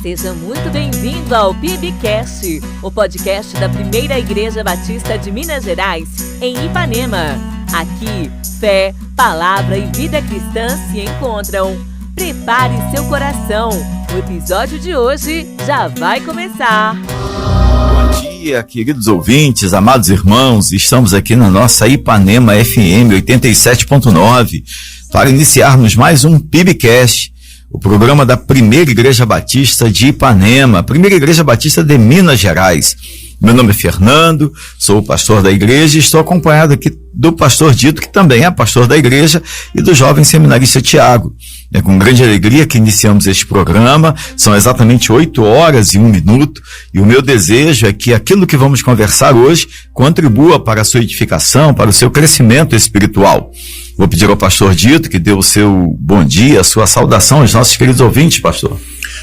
Seja muito bem-vindo ao PIBcast, o podcast da Primeira Igreja Batista de Minas Gerais, em Ipanema. Aqui, fé, palavra e vida cristã se encontram. Prepare seu coração, o episódio de hoje já vai começar. Bom dia, queridos ouvintes, amados irmãos, estamos aqui na nossa Ipanema FM 87.9 para iniciarmos mais um PIBcast, o programa da Primeira Igreja Batista de Ipanema, Primeira Igreja Batista de Minas Gerais. Meu nome é Fernando, sou o pastor da igreja e estou acompanhado aqui do pastor Dito, que também é pastor da igreja, e do jovem seminarista Tiago. É com grande alegria que iniciamos este programa, são exatamente 8h01, e o meu desejo é que aquilo que vamos conversar hoje contribua para a sua edificação, para o seu crescimento espiritual. Vou pedir ao pastor Dito que dê o seu bom dia, a sua saudação aos nossos queridos ouvintes, pastor.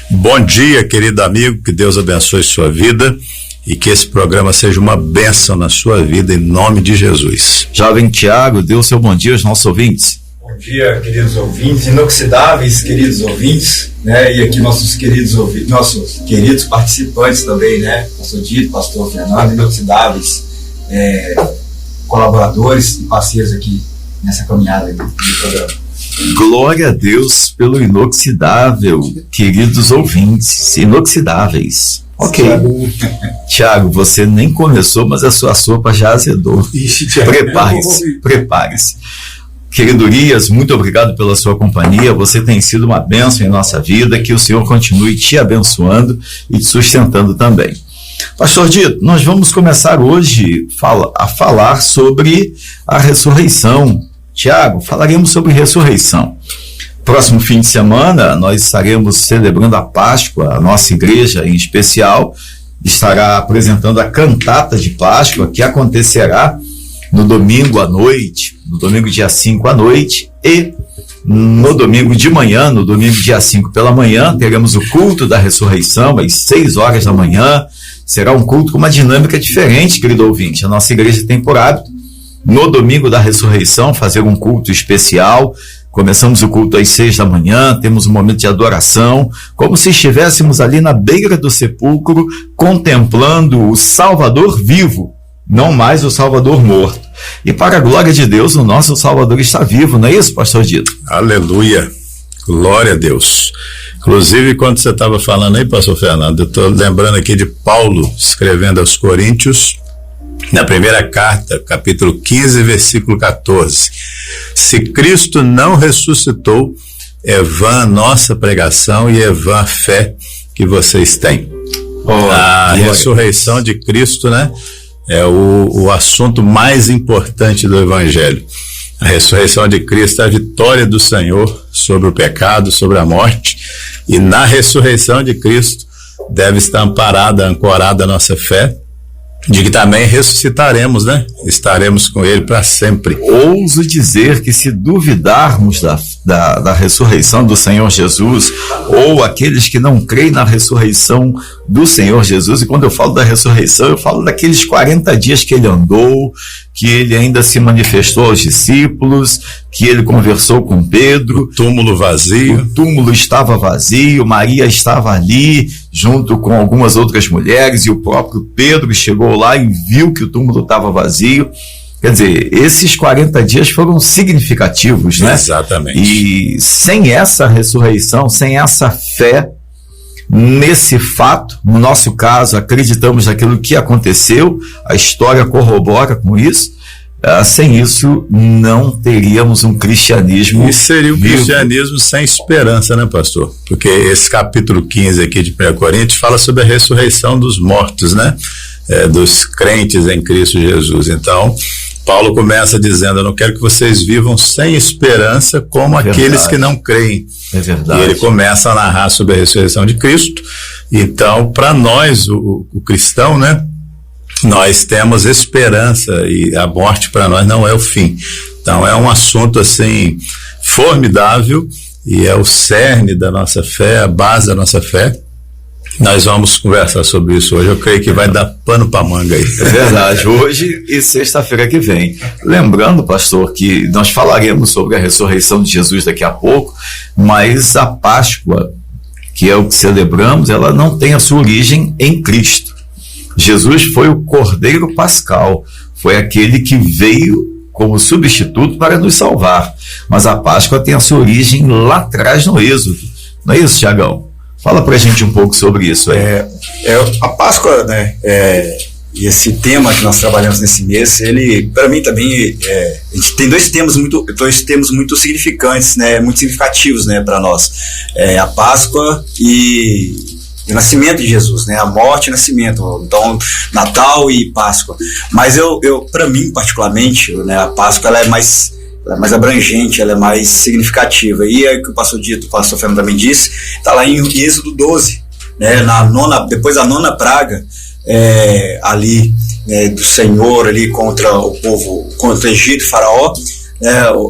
Bom dia, querido amigo, que Deus abençoe sua vida e que esse programa seja uma bênção na sua vida, em nome de Jesus. Jovem Tiago, dê o seu bom dia aos nossos ouvintes. Bom dia, queridos ouvintes, inoxidáveis, queridos ouvintes, né? E aqui nossos queridos participantes também, né? Pastor Dito, pastor Fernando, inoxidáveis, colaboradores e parceiros aqui nessa caminhada do programa. Glória a Deus pelo inoxidável, queridos ouvintes, inoxidáveis. Ok. Tiago, você nem começou, mas a sua sopa já azedou. Prepare-se. Querido Urias, muito obrigado pela sua companhia, você tem sido uma bênção em nossa vida, que o Senhor continue te abençoando e te sustentando também. Pastor Dito, nós vamos começar hoje a falar sobre a ressurreição. Tiago, falaremos sobre ressurreição. Próximo fim de semana, nós estaremos celebrando a Páscoa, a nossa igreja em especial estará apresentando a cantata de Páscoa, que acontecerá no domingo à noite, no domingo dia 5 à noite, e no domingo de manhã, no domingo dia 5 pela manhã, teremos o culto da ressurreição, às 6h da manhã. Será um culto com uma dinâmica diferente, querido ouvinte. A nossa igreja tem por hábito, no domingo da ressurreição, fazer um culto especial. Começamos o culto às 6 da manhã, temos um momento de adoração, como se estivéssemos ali na beira do sepulcro, contemplando o Salvador vivo, não mais o Salvador morto. E para a glória de Deus, o nosso Salvador está vivo, não é isso, pastor Dito? Aleluia, glória a Deus. Inclusive, quando você estava falando aí, pastor Fernando, eu estou lembrando aqui de Paulo, escrevendo aos Coríntios, na primeira carta, capítulo 15, versículo 14. Se Cristo não ressuscitou, é vã a nossa pregação e é vã a fé que vocês têm. A ressurreição de Cristo, né, é o assunto mais importante do Evangelho. A ressurreição de Cristo é a vitória do Senhor sobre o pecado, sobre a morte, e na ressurreição de Cristo deve estar ancorada a nossa fé, de que também ressuscitaremos, né? Estaremos com Ele para sempre. Ouso dizer que se duvidarmos da ressurreição do Senhor Jesus, ou aqueles que não creem na ressurreição do Senhor Jesus, e quando eu falo da ressurreição, eu falo daqueles 40 dias que Ele andou, que Ele ainda se manifestou aos discípulos, que Ele conversou com Pedro. O túmulo vazio. O túmulo estava vazio, Maria estava ali, junto com algumas outras mulheres, e o próprio Pedro chegou lá e viu que o túmulo estava vazio. Quer dizer, esses 40 dias foram significativos, né? Exatamente. E sem essa ressurreição, sem essa fé nesse fato, no nosso caso, acreditamos naquilo que aconteceu, a história corrobora com isso, sem isso não teríamos um cristianismo vivo. E seria um vivo. Cristianismo sem esperança, né, pastor? Porque esse capítulo 15 aqui de 1 Coríntios fala sobre a ressurreição dos mortos, né? Dos crentes em Cristo Jesus. Então, Paulo começa dizendo: eu não quero que vocês vivam sem esperança como aqueles que não creem. É verdade. E ele começa a narrar sobre a ressurreição de Cristo. Então, para nós, o cristão, né, nós temos esperança, e a morte para nós não é o fim. Então, é um assunto assim formidável, e é o cerne da nossa fé, a base da nossa fé. Nós vamos conversar sobre isso hoje. Eu creio que vai dar pano para manga aí. É verdade, hoje e sexta-feira que vem. Lembrando, pastor, que nós falaremos sobre a ressurreição de Jesus daqui a pouco, mas a Páscoa que é o que celebramos, ela não tem a sua origem em Cristo. Jesus foi o Cordeiro Pascal, foi aquele que veio como substituto para nos salvar. Mas a Páscoa tem a sua origem lá atrás no Êxodo. Não é isso, Tiagão? Fala pra gente um pouco sobre isso aí. A Páscoa, né, e esse tema que nós trabalhamos nesse mês, ele, para mim também, a gente tem dois temas muito significantes, né, muito significativos, né, para nós. A Páscoa e o nascimento de Jesus, né, a morte e o nascimento. Então, Natal e Páscoa. Mas para mim, particularmente, né, a Páscoa ela é mais abrangente, ela é mais significativa. E é o que o pastor Fernando também disse, está lá em Êxodo 12, né, depois da nona praga, ali, do Senhor ali contra o povo, contra o Egito, Faraó.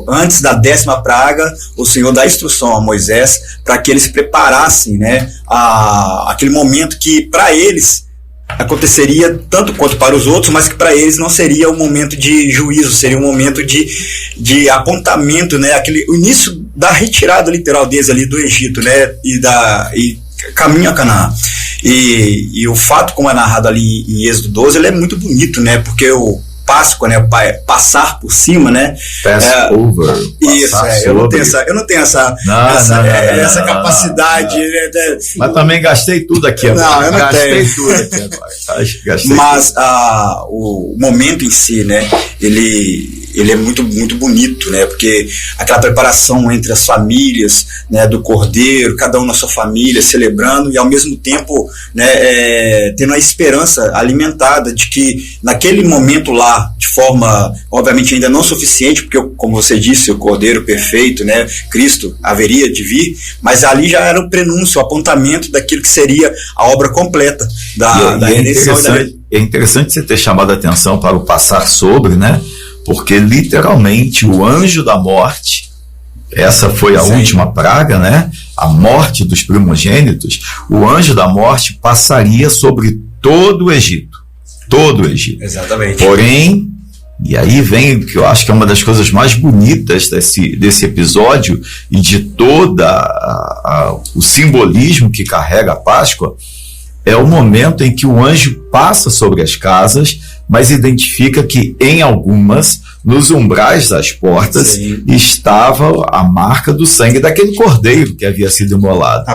Antes da 10ª praga, o Senhor dá instrução a Moisés para que eles se preparassem, né, aquele momento que para eles aconteceria tanto quanto para os outros, mas que para eles não seria um momento de juízo, seria um momento de apontamento, né, o início da retirada literal deles ali do Egito, né, e caminho a Canaã. E o fato, como é narrado ali em Êxodo 12, ele é muito bonito, né, porque o Páscoa, né, passar por cima, né? Passover. Isso, eu não tenho essa capacidade. Não. Mas também gastei tudo aqui agora. Não, eu não gastei tudo aqui agora. Mas o momento em si, né, ele é muito, muito bonito, né, porque aquela preparação entre as famílias, né, do Cordeiro, cada um na sua família, celebrando e ao mesmo tempo, né, tendo a esperança alimentada de que naquele momento lá, de forma, obviamente ainda não suficiente, porque como você disse, o Cordeiro perfeito, né, Cristo haveria de vir, mas ali já era o prenúncio, o apontamento daquilo que seria a obra completa da redenção. É interessante você ter chamado a atenção para o passar sobre, né, porque literalmente o anjo da morte, essa foi a última praga, né, a morte dos primogênitos, o anjo da morte passaria sobre todo o Egito. Todo o Egito. Exatamente. Porém, e aí vem o que eu acho que é uma das coisas mais bonitas desse episódio e de toda o simbolismo que carrega a Páscoa, é o momento em que o anjo passa sobre as casas, mas identifica que em algumas, nos umbrais das portas, sim, estava a marca do sangue daquele cordeiro que havia sido imolado.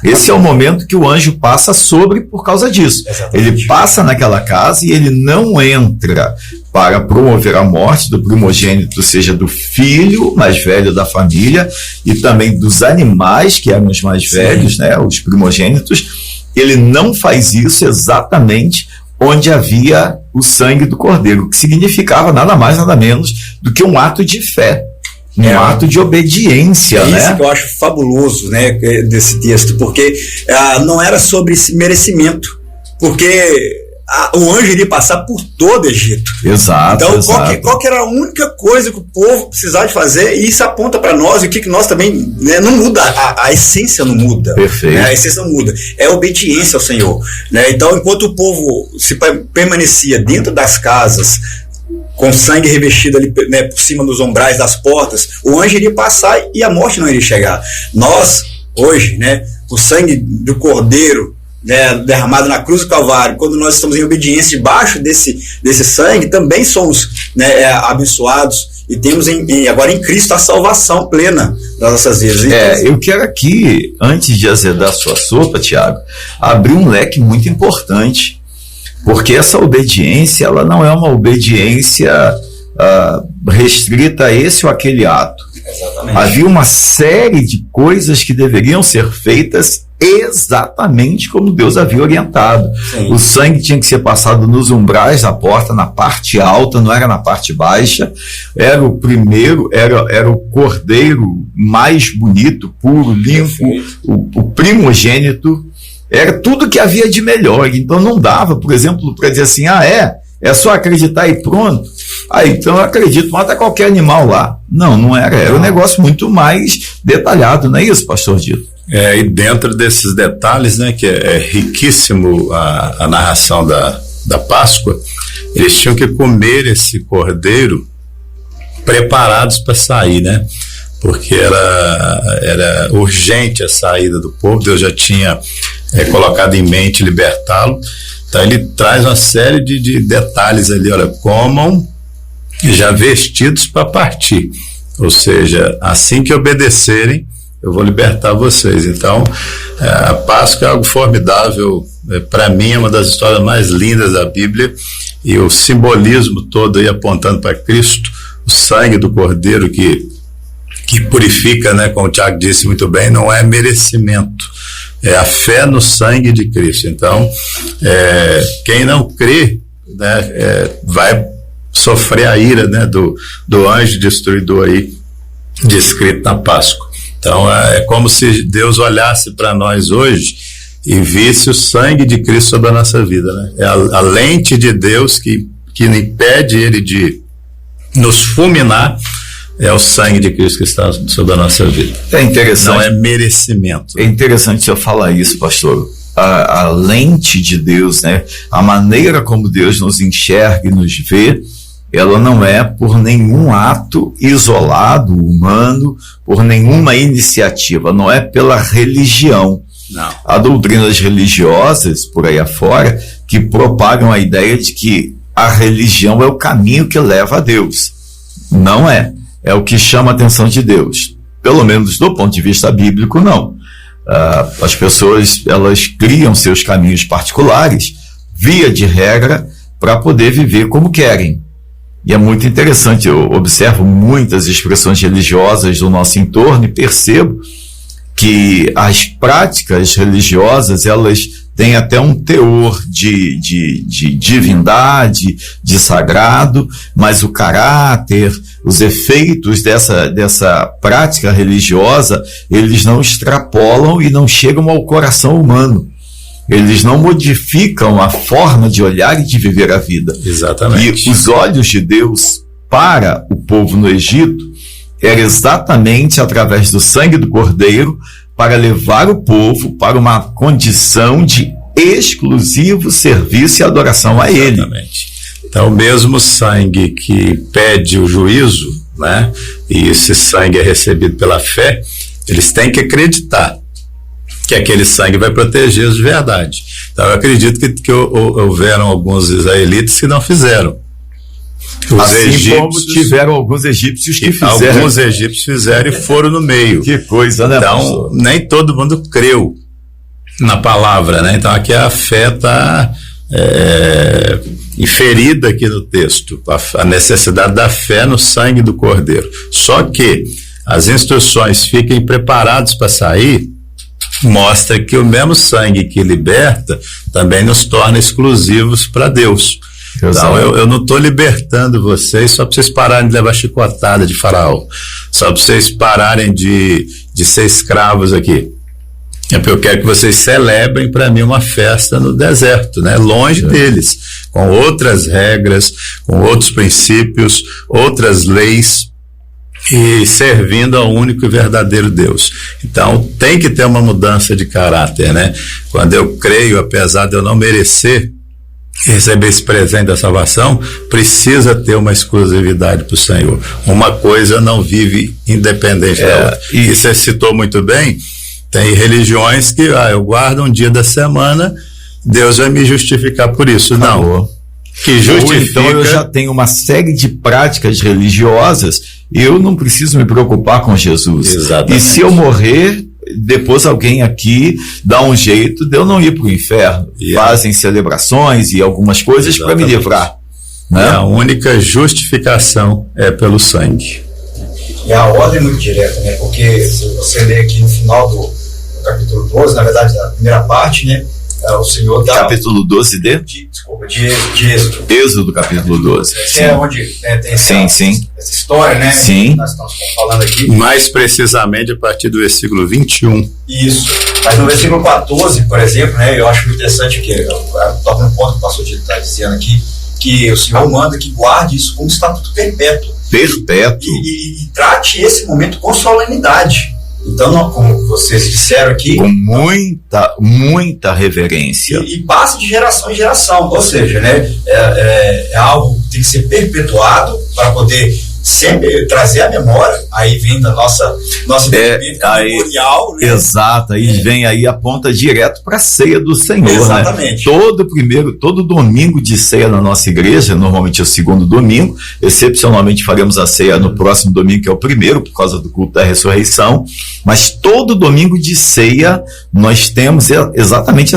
Esse é o momento que o anjo passa sobre por causa disso. Exatamente. Ele passa naquela casa e ele não entra para promover a morte do primogênito, seja do filho mais velho da família e também dos animais que eram os mais velhos, né, os primogênitos. Ele não faz isso exatamente onde havia o sangue do cordeiro, que significava nada mais, nada menos do que um ato de fé. Um ato de obediência, né? Isso que eu acho fabuloso, né, desse texto, porque não era sobre esse merecimento, porque o anjo iria passar por todo o Egito. Exato. Então, qual que era a única coisa que o povo precisava de fazer? E isso aponta para nós, e o que nós também, né, não muda, a essência não muda. Perfeito. Né, a essência não muda. É obediência ao Senhor. Né? Então, enquanto o povo permanecia dentro das casas, com sangue revestido ali, né, por cima dos umbrais das portas, o anjo iria passar e a morte não iria chegar. Nós, hoje, né, o sangue do Cordeiro, né, derramado na cruz do Calvário, quando nós estamos em obediência debaixo desse sangue, também somos, né, abençoados e temos agora em Cristo a salvação plena das nossas vidas. Eu quero aqui, antes de azedar a sua sopa, Tiago, abrir um leque muito importante, porque essa obediência, ela não é uma obediência restrita a esse ou aquele ato. Exatamente. Havia uma série de coisas que deveriam ser feitas exatamente como Deus havia orientado. Sim. O sangue tinha que ser passado nos umbrais da porta, na parte alta, não era na parte baixa. Era o primeiro, era o cordeiro mais bonito, puro, limpo, o primogênito. Era tudo que havia de melhor. Então não dava, por exemplo, para dizer assim, é só acreditar e pronto. Então eu acredito, mata qualquer animal lá. Não era. Era um negócio muito mais detalhado, não é isso, pastor Dito? E dentro desses detalhes, né, que é riquíssimo a narração da Páscoa, eles tinham que comer esse cordeiro preparados para sair, né? porque era urgente a saída do povo, Deus já tinha colocado em mente libertá-lo. Então ele traz uma série de detalhes ali, olha, comam já vestidos para partir, ou seja, assim que obedecerem, eu vou libertar vocês. Então, a Páscoa é algo formidável, para mim é uma das histórias mais lindas da Bíblia, e o simbolismo todo aí apontando para Cristo, o sangue do Cordeiro que purifica, né, como o Tiago disse muito bem, não é merecimento, é a fé no sangue de Cristo. Então, quem não crê, né, vai sofrer a ira, né, do anjo destruidor aí, descrito na Páscoa. Então, é como se Deus olhasse para nós hoje e visse o sangue de Cristo sobre a nossa vida, né? É a lente de Deus que impede ele de nos fulminar, é o sangue de Cristo que está sobre a nossa vida. É interessante. Não é merecimento. É interessante eu falar isso, pastor. A lente de Deus, né? A maneira como Deus nos enxerga e nos vê, ela não é por nenhum ato isolado, humano, por nenhuma iniciativa, não é pela religião. Não. Há doutrinas religiosas por aí afora que propagam a ideia de que a religião é o caminho que leva a Deus. Não é. É o que chama a atenção de Deus. Pelo menos do ponto de vista bíblico, não. As pessoas, elas criam seus caminhos particulares, via de regra, para poder viver como querem. E é muito interessante, eu observo muitas expressões religiosas do nosso entorno e percebo que as práticas religiosas, elas têm até um teor de divindade, de sagrado, mas o caráter, os efeitos dessa prática religiosa, eles não extrapolam e não chegam ao coração humano. Eles não modificam a forma de olhar e de viver a vida. Exatamente. E os olhos de Deus para o povo no Egito era exatamente através do sangue do Cordeiro para levar o povo para uma condição de exclusivo serviço e adoração a Ele. Exatamente. Então, o mesmo sangue que pede o juízo, né, e esse sangue é recebido pela fé, eles têm que acreditar que aquele sangue vai protegê-los de verdade. Então, eu acredito que houveram alguns israelitas que não fizeram. Os assim egípcios, como tiveram alguns egípcios que fizeram. Alguns egípcios fizeram e foram no meio. Que coisa, né? Então, pastor? nem todo mundo creu na palavra, né? Então, aqui a fé está inferida aqui no texto, a necessidade da fé no sangue do Cordeiro. Só que as instruções fiquem preparados para sair, mostra que o mesmo sangue que liberta também nos torna exclusivos para Deus. Então, eu não estou libertando vocês só para vocês pararem de levar chicotada de Faraó, só para vocês pararem de ser escravos aqui. É porque eu quero que vocês celebrem para mim uma festa no deserto, né? Longe deles, com outras regras, com outros princípios, outras leis, e servindo ao único e verdadeiro Deus. Então, tem que ter uma mudança de caráter, né? Quando eu creio, apesar de eu não merecer receber esse presente da salvação, precisa ter uma exclusividade para o Senhor. Uma coisa não vive independente da outra. E você citou muito bem, tem religiões que eu guardo um dia da semana, Deus vai me justificar por isso. Acabou. Não. Que justifica... Ou então eu já tenho uma série de práticas religiosas, eu não preciso me preocupar com Jesus. Exatamente. E se eu morrer, depois alguém aqui dá um jeito de eu não ir para o inferno. Fazem celebrações e algumas coisas para me livrar. Né? A única justificação é pelo sangue. E a ordem é muito direta, né? Porque se você ler aqui no final do capítulo 12, na verdade, da primeira parte, né? O Senhor dá... Capítulo 12 de Êxodo. Êxodo, capítulo 12. É onde tem essa história, né? Sim. Que nós estamos falando aqui. Mais precisamente a partir do versículo 21. Isso. Mas no versículo 14, por exemplo, né? Eu acho muito interessante que toca no ponto que o pastor Dito está dizendo aqui, que o Senhor manda que guarde isso como estatuto perpétuo. Perpétuo. E trate esse momento com solenidade. Então, como vocês disseram aqui... Com muita reverência. E passe de geração em geração. Ou seja, né, é algo que tem que ser perpetuado para poder sempre trazer a memória, aí vem da nossa memorial, né? Exato, aí vem aí, aponta direto para a ceia do Senhor. Exatamente. Né? Todo domingo de ceia na nossa igreja, normalmente é o segundo domingo, excepcionalmente faremos a ceia no próximo domingo, que é o primeiro, por causa do culto da ressurreição, mas todo domingo de ceia nós temos exatamente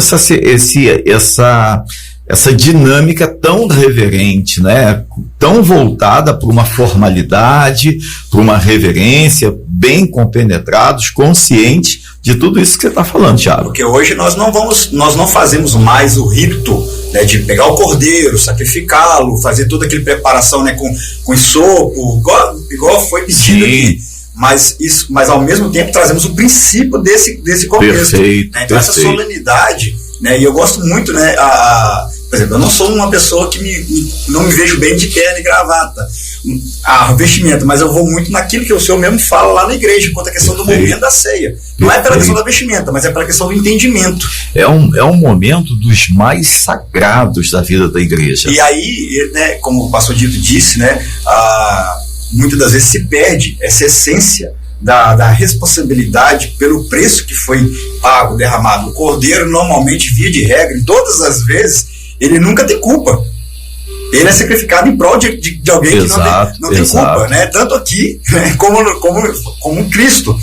essa dinâmica tão reverente, né? Tão voltada para uma formalidade, para uma reverência, bem compenetrados, conscientes de tudo isso que você está falando, Thiago. Porque hoje nós não fazemos mais o rito, né, de pegar o cordeiro, sacrificá-lo, fazer toda aquela preparação, né, com ensopo, igual foi pedido aqui. Mas ao mesmo tempo trazemos o princípio desse contexto. Perfeito, né? Então essa solenidade, né, e eu gosto muito, né, por exemplo, eu não sou uma pessoa que não me vejo bem de terno e gravata, vestimenta, mas eu vou muito naquilo que o senhor mesmo fala lá na igreja, quanto à questão do momento da ceia. Não é pela questão da vestimenta, mas é pela questão do entendimento. É um momento dos mais sagrados da vida da igreja. E aí, né, como o pastor Dito disse, né, muitas das vezes se perde essa essência da responsabilidade pelo preço que foi pago, derramado. O cordeiro, normalmente, via de regra, em todas as vezes, ele nunca tem culpa. Ele é sacrificado em prol de alguém que não tem culpa, né? Tanto aqui, né, como Cristo.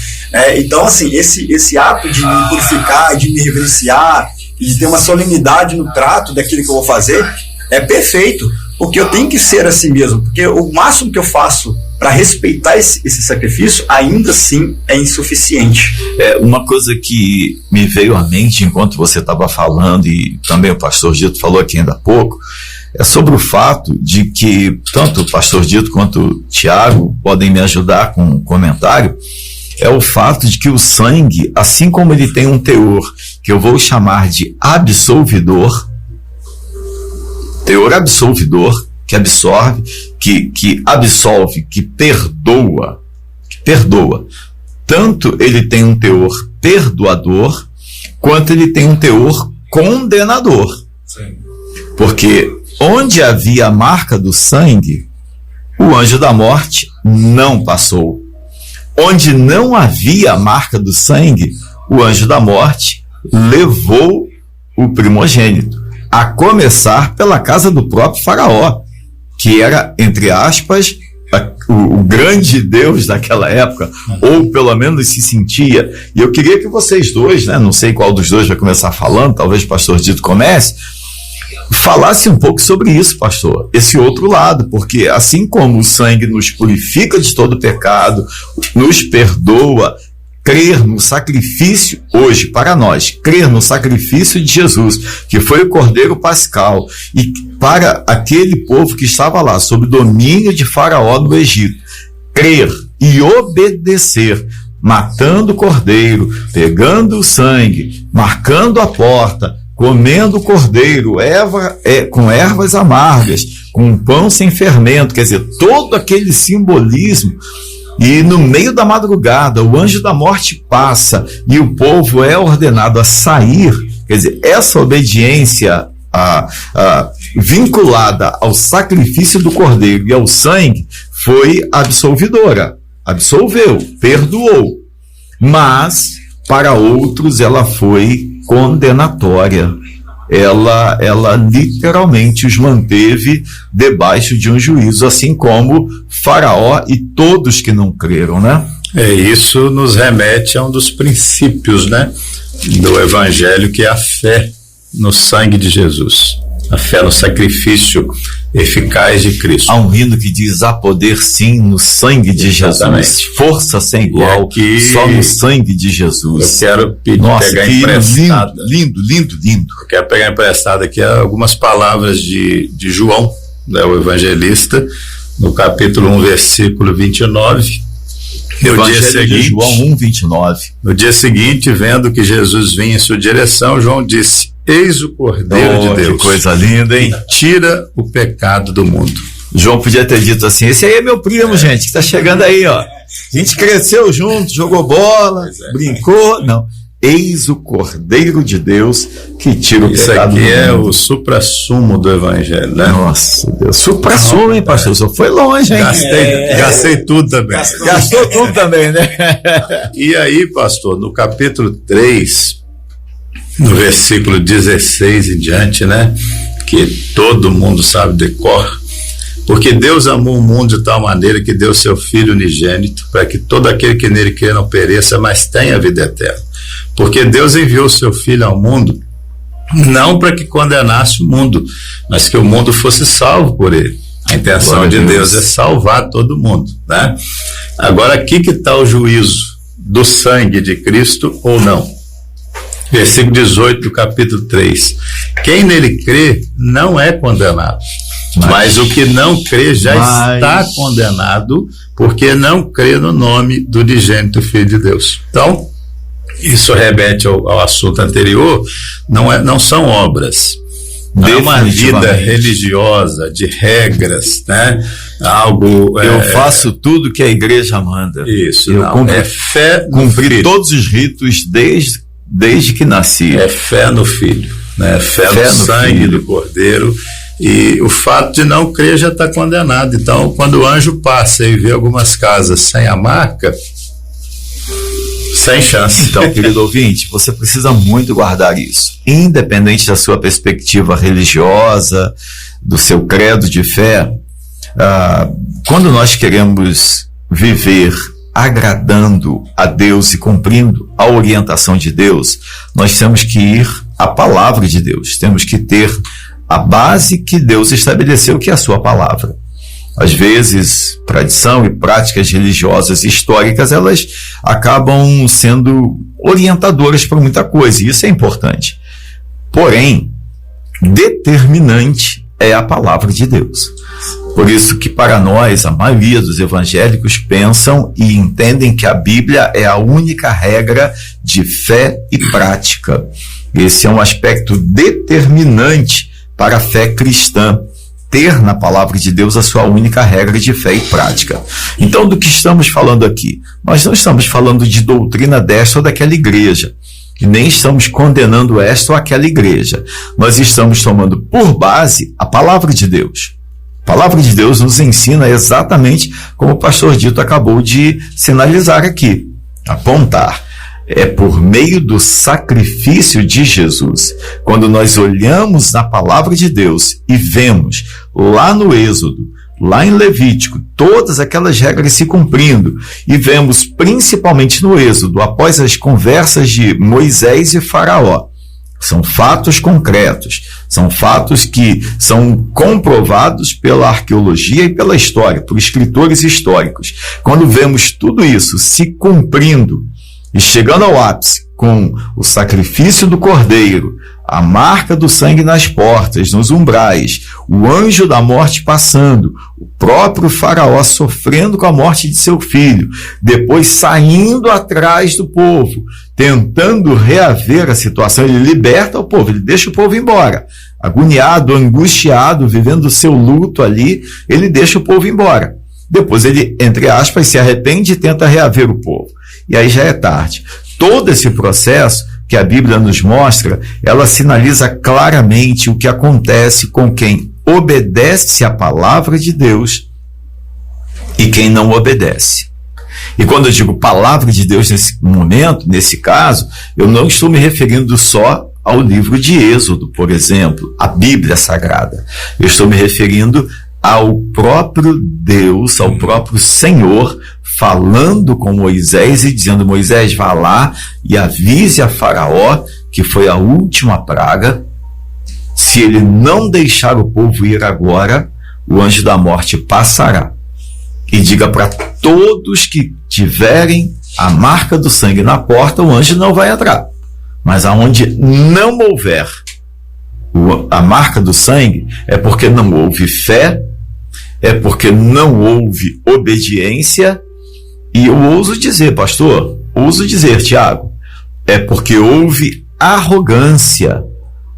Então, assim, esse ato de me purificar, de me reverenciar, de ter uma solenidade no trato daquilo que eu vou fazer, é perfeito, porque eu tenho que ser assim mesmo, porque o máximo que eu faço para respeitar esse sacrifício, ainda assim é insuficiente. Uma coisa que me veio à mente enquanto você estava falando, e também o pastor Dito falou aqui ainda há pouco, é sobre o fato de que tanto o pastor Dito quanto o Tiago podem me ajudar com um comentário. É o fato de que o sangue, assim como ele tem um teor que eu vou chamar de absolvidor, teor absolvidor, que absorve, que absolve, que perdoa, tanto ele tem um teor perdoador, quanto ele tem um teor condenador. Sim. Porque onde havia a marca do sangue, o anjo da morte não passou. Onde não havia a marca do sangue, o anjo da morte levou o primogênito, a começar pela casa do próprio Faraó, que era, entre aspas, o grande Deus daquela época, ou pelo menos se sentia. E eu queria que vocês dois, né, não sei qual dos dois vai começar falando, talvez o pastor Dito comece, falasse um pouco sobre isso, pastor, esse outro lado, porque assim como o sangue nos purifica de todo pecado, nos perdoa, crer no sacrifício, hoje, para nós, crer no sacrifício de Jesus, que foi o Cordeiro Pascal, e para aquele povo que estava lá, sob domínio de Faraó no Egito, crer e obedecer, matando o cordeiro, pegando o sangue, marcando a porta, comendo o cordeiro, com ervas amargas, com um pão sem fermento, quer dizer, todo aquele simbolismo. E no meio da madrugada, o anjo da morte passa e o povo é ordenado a sair. Quer dizer, essa obediência vinculada ao sacrifício do cordeiro e ao sangue foi absolvidora. Absolveu, perdoou. Mas, para outros, ela foi condenatória. Ela literalmente os manteve debaixo de um juízo, assim como Faraó e todos que não creram, né? Isso nos remete a um dos princípios, né, do Evangelho, que é a fé no sangue de Jesus, a fé no sacrifício eficaz de Cristo. Há um hino que diz: há poder sim no sangue de Jesus, força sem igual, só no sangue de Jesus. Eu quero pegar emprestado. Lindo. Eu quero pegar emprestado aqui algumas palavras de João, né, o evangelista, no capítulo 1, versículo 29. No dia seguinte, João 1:29. No dia seguinte, vendo que Jesus vinha em sua direção, João disse: eis o Cordeiro de Deus. Que coisa linda, hein? Tira o pecado do mundo. João podia ter dito assim: esse aí é meu primo, gente, que está chegando aí, ó. A gente cresceu junto, jogou bola, brincou. Não. eis o Cordeiro de Deus que tira o pecado do mundo. Isso aqui é o suprassumo do Evangelho, né? Nossa Deus, suprassumo, hein, pastor? O senhor foi longe, hein? Gastei tudo também. Gastou tudo também, né? E aí, pastor, no capítulo 3, no versículo 16 em diante, né? Que todo mundo sabe de cor. Porque Deus amou o mundo de tal maneira que deu seu Filho unigênito, para que todo aquele que nele crê não pereça, mas tenha vida eterna. Porque Deus enviou o seu Filho ao mundo, não para que condenasse o mundo, mas que o mundo fosse salvo por ele. A intenção de Deus é salvar todo mundo, né? Agora, aqui que está o juízo do sangue de Cristo ou não. Versículo 18 do capítulo 3. Quem nele crê não é condenado. Mas o que não crê já está condenado, porque não crê no nome do unigênito Filho de Deus. Então, isso remete ao assunto anterior, não são obras. Não é uma vida religiosa, de regras, né? Algo... Eu faço tudo que a igreja manda. Isso, é fé no Filho. Todos os ritos desde que nasci. É fé no Filho, né? Fé no sangue do Cordeiro. E o fato de não crer já está condenado. Então, quando o anjo passa e vê algumas casas sem a marca, sem chance. Então, querido ouvinte, você precisa muito guardar isso. Independente da sua perspectiva religiosa, do seu credo de fé, quando nós queremos viver agradando a Deus e cumprindo a orientação de Deus, nós temos que ir à palavra de Deus. Temos que ter a base que Deus estabeleceu, que é a sua palavra. Às vezes, tradição e práticas religiosas e históricas, elas acabam sendo orientadoras para muita coisa, e isso é importante. Porém, determinante é a palavra de Deus. Por isso que para nós, a maioria dos evangélicos pensam e entendem que a Bíblia é a única regra de fé e prática. Esse é um aspecto determinante para a fé cristã, ter na palavra de Deus a sua única regra de fé e prática. Então, do que estamos falando aqui? Nós não estamos falando de doutrina desta ou daquela igreja, e nem estamos condenando esta ou aquela igreja. Nós estamos tomando por base a palavra de Deus. A palavra de Deus nos ensina exatamente como o pastor Dito acabou de sinalizar aqui, apontar. É por meio do sacrifício de Jesus. Quando nós olhamos na palavra de Deus e vemos lá no Êxodo, lá em Levítico, todas aquelas regras se cumprindo, e vemos principalmente no Êxodo, após as conversas de Moisés e Faraó, são fatos concretos, são fatos que são comprovados pela arqueologia e pela história, por escritores históricos. Quando vemos tudo isso se cumprindo, e chegando ao ápice com o sacrifício do Cordeiro, a marca do sangue nas portas, nos umbrais, o anjo da morte passando, o próprio Faraó sofrendo com a morte de seu filho, depois saindo atrás do povo, tentando reaver a situação, ele liberta o povo, ele deixa o povo embora. Agoniado, angustiado, vivendo o seu luto ali, ele deixa o povo embora. Depois ele, entre aspas, se arrepende e tenta reaver o povo. E aí já é tarde. Todo esse processo que a Bíblia nos mostra, ela sinaliza claramente o que acontece com quem obedece à palavra de Deus e quem não obedece. E quando eu digo palavra de Deus nesse momento, nesse caso, eu não estou me referindo só ao livro de Êxodo, por exemplo, a Bíblia Sagrada. Eu estou me referindo ao próprio Deus, ao próprio Senhor, falando com Moisés e dizendo: Moisés, vá lá e avise a Faraó que foi a última praga. Se ele não deixar o povo ir agora, o anjo da morte passará. E diga para todos que tiverem a marca do sangue na porta, o anjo não vai entrar. Mas aonde não houver a marca do sangue, é porque não houve fé, é porque não houve obediência. E eu ouso dizer, pastor, Tiago, é porque houve arrogância.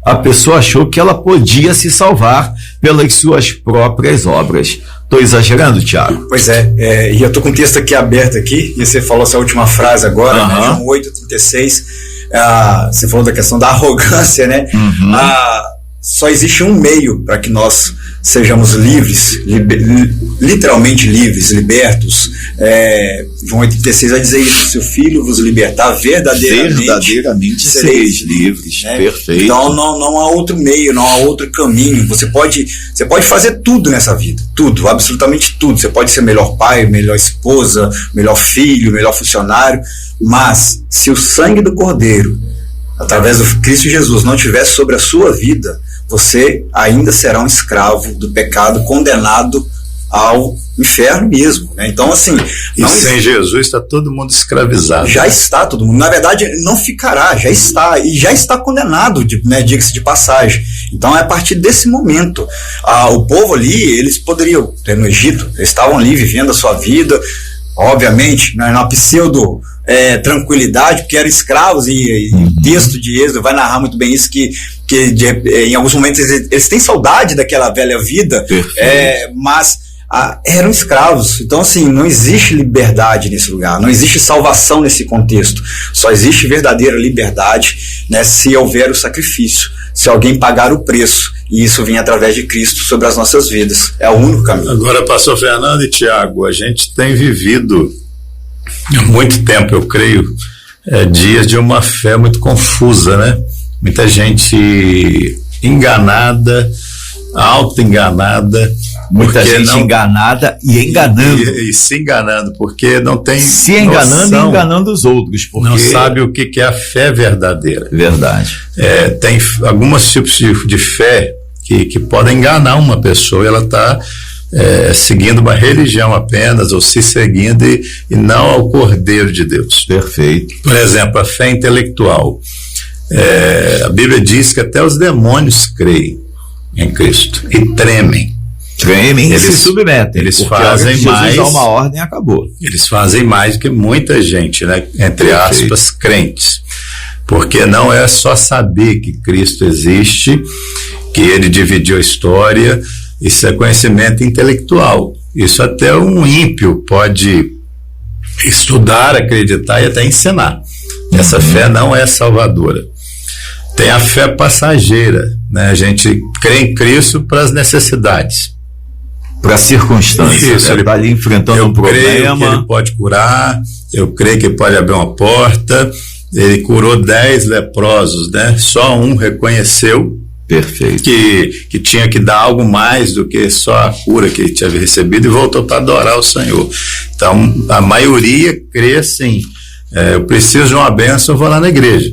A pessoa achou que ela podia se salvar pelas suas próprias obras. Estou exagerando, Tiago? Pois e eu estou com o texto aqui aberto aqui, e você falou essa última frase agora, né, João 8,36, você falou da questão da arrogância, né? Só existe um meio para que nós sejamos livres, literalmente livres, libertos. João 8,36 vai dizer isso: se o Filho vos libertar, verdadeiramente sereis livres. Né? Perfeito. Então não há outro meio, não há outro caminho. Você pode fazer tudo nessa vida, tudo, absolutamente tudo. Você pode ser melhor pai, melhor esposa, melhor filho, melhor funcionário, mas se o sangue do Cordeiro, através do Cristo Jesus, não estiver sobre a sua vida, você ainda será um escravo do pecado, condenado ao inferno mesmo, né? Então, assim... sem Jesus está todo mundo escravizado. Já está todo mundo. Na verdade, não ficará, já está. E já está condenado, né, diga-se de passagem. Então, é a partir desse momento. O povo ali, eles poderiam, no Egito, eles estavam ali vivendo a sua vida, obviamente, né, na pseudo... tranquilidade, porque eram escravos, e o texto de Êxodo vai narrar muito bem isso, que em alguns momentos eles têm saudade daquela velha vida, mas eram escravos. Então, assim, não existe liberdade nesse lugar, não existe salvação nesse contexto, só existe verdadeira liberdade, né, se houver o sacrifício, se alguém pagar o preço, e isso vem através de Cristo sobre as nossas vidas. É o único caminho. Agora, pastor Fernando e Tiago, a gente tem vivido há muito tempo, eu creio, dias de uma fé muito confusa, né? Muita gente enganada, auto-enganada. Muita gente enganada e enganando. E se enganando, porque não tem se enganando e enganando os outros. Porque não sabe o que é a fé verdadeira. Verdade. Tem alguns tipos de fé que podem enganar uma pessoa, e ela está seguindo uma religião apenas, ou se seguindo e não ao Cordeiro de Deus. Perfeito. Por exemplo, a fé intelectual. A Bíblia diz que até os demônios creem em Cristo e tremem. Eles se submetem. Eles fazem mais. Dá uma ordem e acabou. Eles fazem mais do que muita gente, né? Entre aspas, crentes. Porque não é só saber que Cristo existe, que ele dividiu a história. Isso é conhecimento intelectual. Isso até um ímpio pode estudar, acreditar e até ensinar. Essa fé não é salvadora. Tem a fé passageira, né? A gente crê em Cristo para as necessidades, para as circunstâncias. Ele está ali enfrentando um problema. Eu creio que ele pode curar, eu creio que ele pode abrir uma porta. Ele curou 10 leprosos, né? Só um reconheceu. Perfeito. Que tinha que dar algo mais do que só a cura que ele tinha recebido, e voltou para adorar o Senhor. Então, a maioria crê assim: eu preciso de uma bênção, eu vou lá na igreja.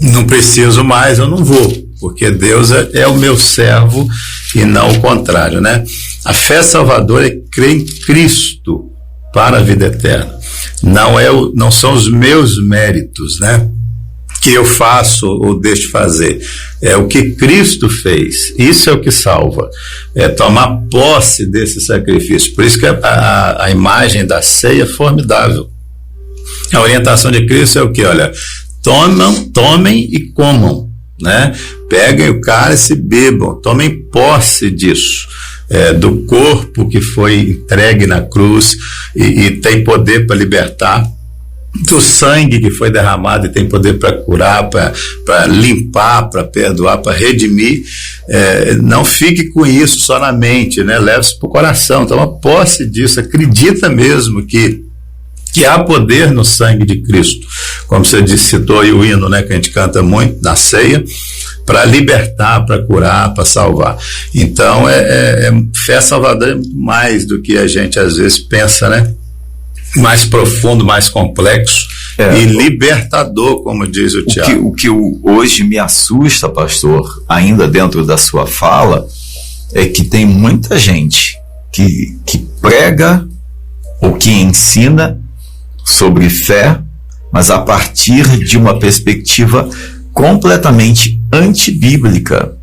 Não preciso mais, eu não vou, porque Deus é o meu servo e não o contrário, né? A fé salvadora é crer em Cristo para a vida eterna. Não são os meus méritos, né, que eu faço ou deixo de fazer. É o que Cristo fez. Isso é o que salva. É tomar posse desse sacrifício. Por isso que a imagem da ceia é formidável. A orientação de Cristo é o que? Olha, tomem e comam, né? Peguem o cálice e bebam, tomem posse disso, do corpo que foi entregue na cruz e tem poder para libertar, do sangue que foi derramado e tem poder para curar, para limpar, para perdoar, para redimir. Não fique com isso só na mente, né? Leve isso para o coração, toma posse disso, acredita mesmo que há poder no sangue de Cristo, como você citou aí o hino, né, que a gente canta muito na ceia, para libertar, para curar, para salvar. Então, fé salvadora é mais do que a gente às vezes pensa, né? Mais profundo, mais complexo e libertador, como diz o Tiago. O que hoje me assusta, pastor, ainda dentro da sua fala, é que tem muita gente que prega ou que ensina sobre fé, mas a partir de uma perspectiva completamente antibíblica,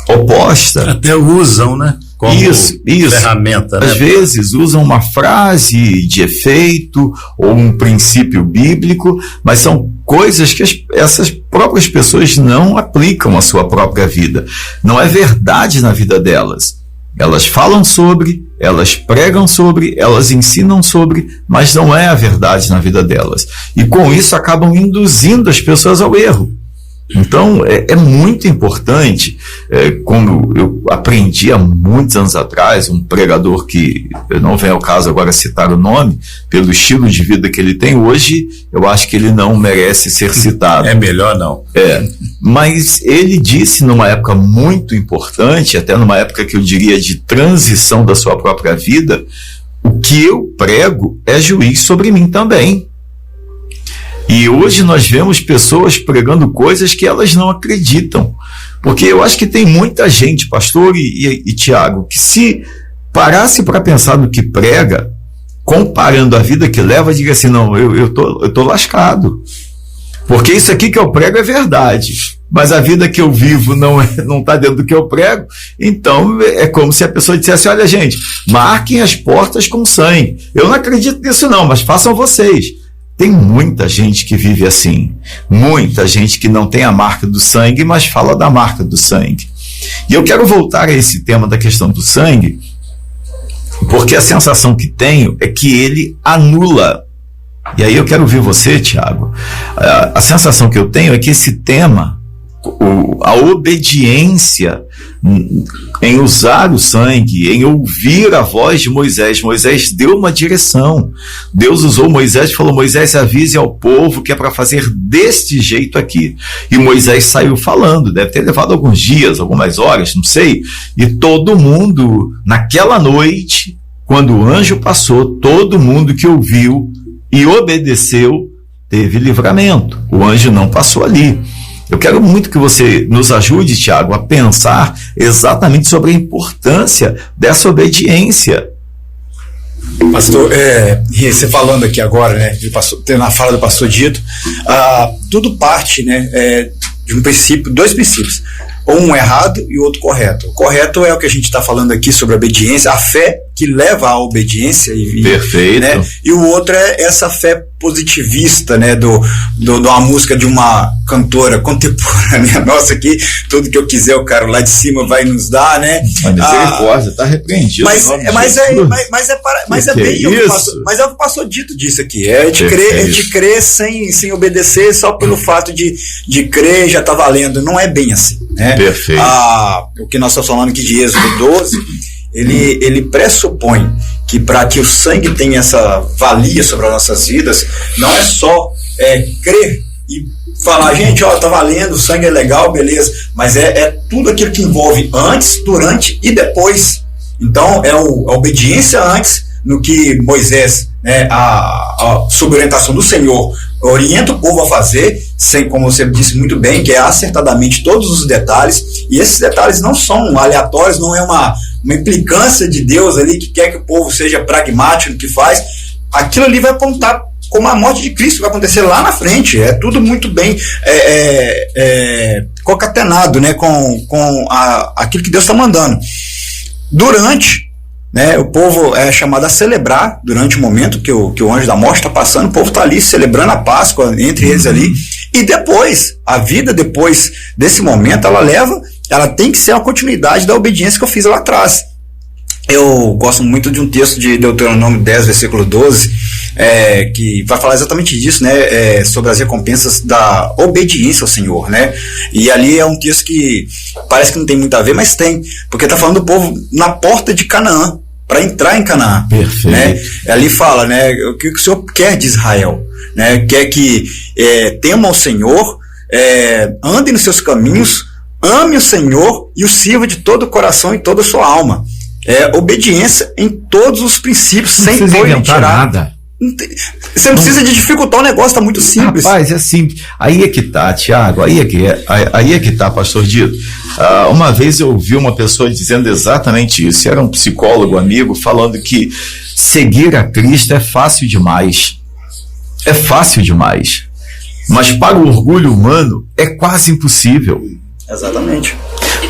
oposta. Até usam, né? Como isso, ferramenta, né? Às vezes usam uma frase de efeito ou um princípio bíblico, mas são coisas que essas próprias pessoas não aplicam à sua própria vida. Não é verdade na vida delas. Elas falam sobre, elas pregam sobre, elas ensinam sobre, mas não é a verdade na vida delas. E com isso acabam induzindo as pessoas ao erro. Então, é muito importante, como eu aprendi há muitos anos atrás, um pregador que, não vem ao caso agora citar o nome, pelo estilo de vida que ele tem hoje, eu acho que ele não merece ser citado. É melhor não. Mas ele disse numa época muito importante, até numa época que eu diria de transição da sua própria vida, o que eu prego é juiz sobre mim também. E hoje nós vemos pessoas pregando coisas que elas não acreditam. Porque eu acho que tem muita gente, pastor e Tiago, que se parasse para pensar no que prega, comparando a vida que leva, diga assim, não, eu tô lascado. Porque isso aqui que eu prego é verdade, mas a vida que eu vivo não está dentro do que eu prego. Então é como se a pessoa dissesse, olha gente, marquem as portas com sangue. Eu não acredito nisso não, mas façam vocês. Tem muita gente que vive assim, muita gente que não tem a marca do sangue, mas fala da marca do sangue. E eu quero voltar a esse tema da questão do sangue, porque a sensação que tenho é que ele anula. E aí eu quero ouvir você, Tiago. A sensação que eu tenho é que esse tema, a obediência em usar o sangue, em ouvir a voz de Moisés. Moisés deu uma direção. Deus usou Moisés e falou, Moisés, avise ao povo que é para fazer deste jeito aqui. E Moisés saiu falando, deve ter levado alguns dias, algumas horas, não sei. E todo mundo, naquela noite, quando o anjo passou, todo mundo que ouviu e obedeceu, teve livramento. O anjo não passou ali. Eu quero muito que você nos ajude, Tiago, a pensar exatamente sobre a importância dessa obediência. Pastor, você falando aqui agora, né, na fala do pastor Dito, tudo parte, né, de um princípio, dois princípios, um errado e o outro correto. O correto é o que a gente está falando aqui sobre a obediência, a fé que leva à obediência. Perfeito. Né, e o outro é essa fé positivista, né, uma música de uma cantora contemporânea nossa aqui, tudo que eu quiser o cara lá de cima vai nos dar, né? Misericórdia, está repreendido. Mas é bem o que o pastor Dito disse aqui, de crer sem obedecer só pelo fato de crer já está valendo, não é bem assim, né? Perfeito. O que nós estamos falando aqui de Êxodo 12, ele pressupõe que para que o sangue tenha essa valia sobre as nossas vidas, não é só crer e falar, gente, tá valendo, o sangue é legal, beleza, mas é tudo aquilo que envolve antes, durante e depois. Então é a obediência antes, no que Moisés, né, sob orientação do Senhor, orienta o povo a fazer, como você disse muito bem, que é acertadamente todos os detalhes, e esses detalhes não são aleatórios, não é uma implicância de Deus ali que quer que o povo seja pragmático no que faz. Aquilo ali vai apontar como a morte de Cristo vai acontecer lá na frente. É tudo muito bem concatenado, né, com aquilo que Deus está mandando. Durante, né, o povo é chamado a celebrar durante o momento que o anjo da morte está passando, o povo está ali celebrando a Páscoa entre eles ali, e depois, a vida depois desse momento, ela tem que ser uma continuidade da obediência que eu fiz lá atrás. Eu gosto muito de um texto de Deuteronômio 10, versículo 12, que vai falar exatamente disso, né, sobre as recompensas da obediência ao Senhor, né? E ali é um texto que parece que não tem muito a ver, mas tem, porque está falando do povo na porta de Canaã, para entrar em Canaã. Perfeito. Né? Ali fala, né, o que o Senhor quer de Israel, né? Quer que tema o Senhor, ande nos seus caminhos, ame o Senhor e o sirva de todo o coração e toda a sua alma. Obediência em todos os princípios, sem pôr e tirar nada. Você não precisa de dificultar o negócio, tá muito simples. Rapaz, é simples. Aí é que tá, Tiago, aí é que tá, pastor Dito. Uma vez eu ouvi uma pessoa dizendo exatamente isso. Era um psicólogo amigo falando que seguir a Cristo é fácil demais. É fácil demais. Mas para o orgulho humano é quase impossível. Exatamente.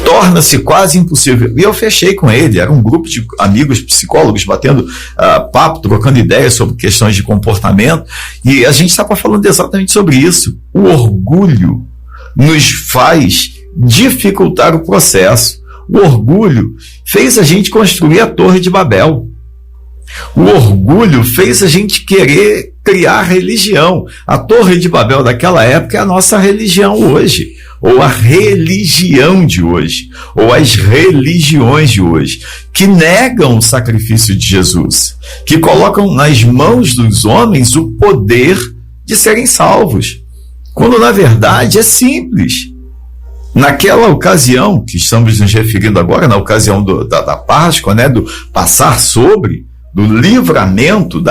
Torna-se quase impossível. E eu fechei com ele, era um grupo de amigos psicólogos batendo papo, trocando ideias sobre questões de comportamento, e a gente estava falando exatamente sobre isso. O orgulho nos faz dificultar o processo. O orgulho fez a gente construir a Torre de Babel. O orgulho fez a gente querer criar religião. A Torre de Babel daquela época é a nossa religião hoje, ou a religião de hoje, ou as religiões de hoje, que negam o sacrifício de Jesus, que colocam nas mãos dos homens o poder de serem salvos, quando na verdade é simples. Naquela ocasião, que estamos nos referindo agora, na ocasião da Páscoa, né, do passar sobre, do livramento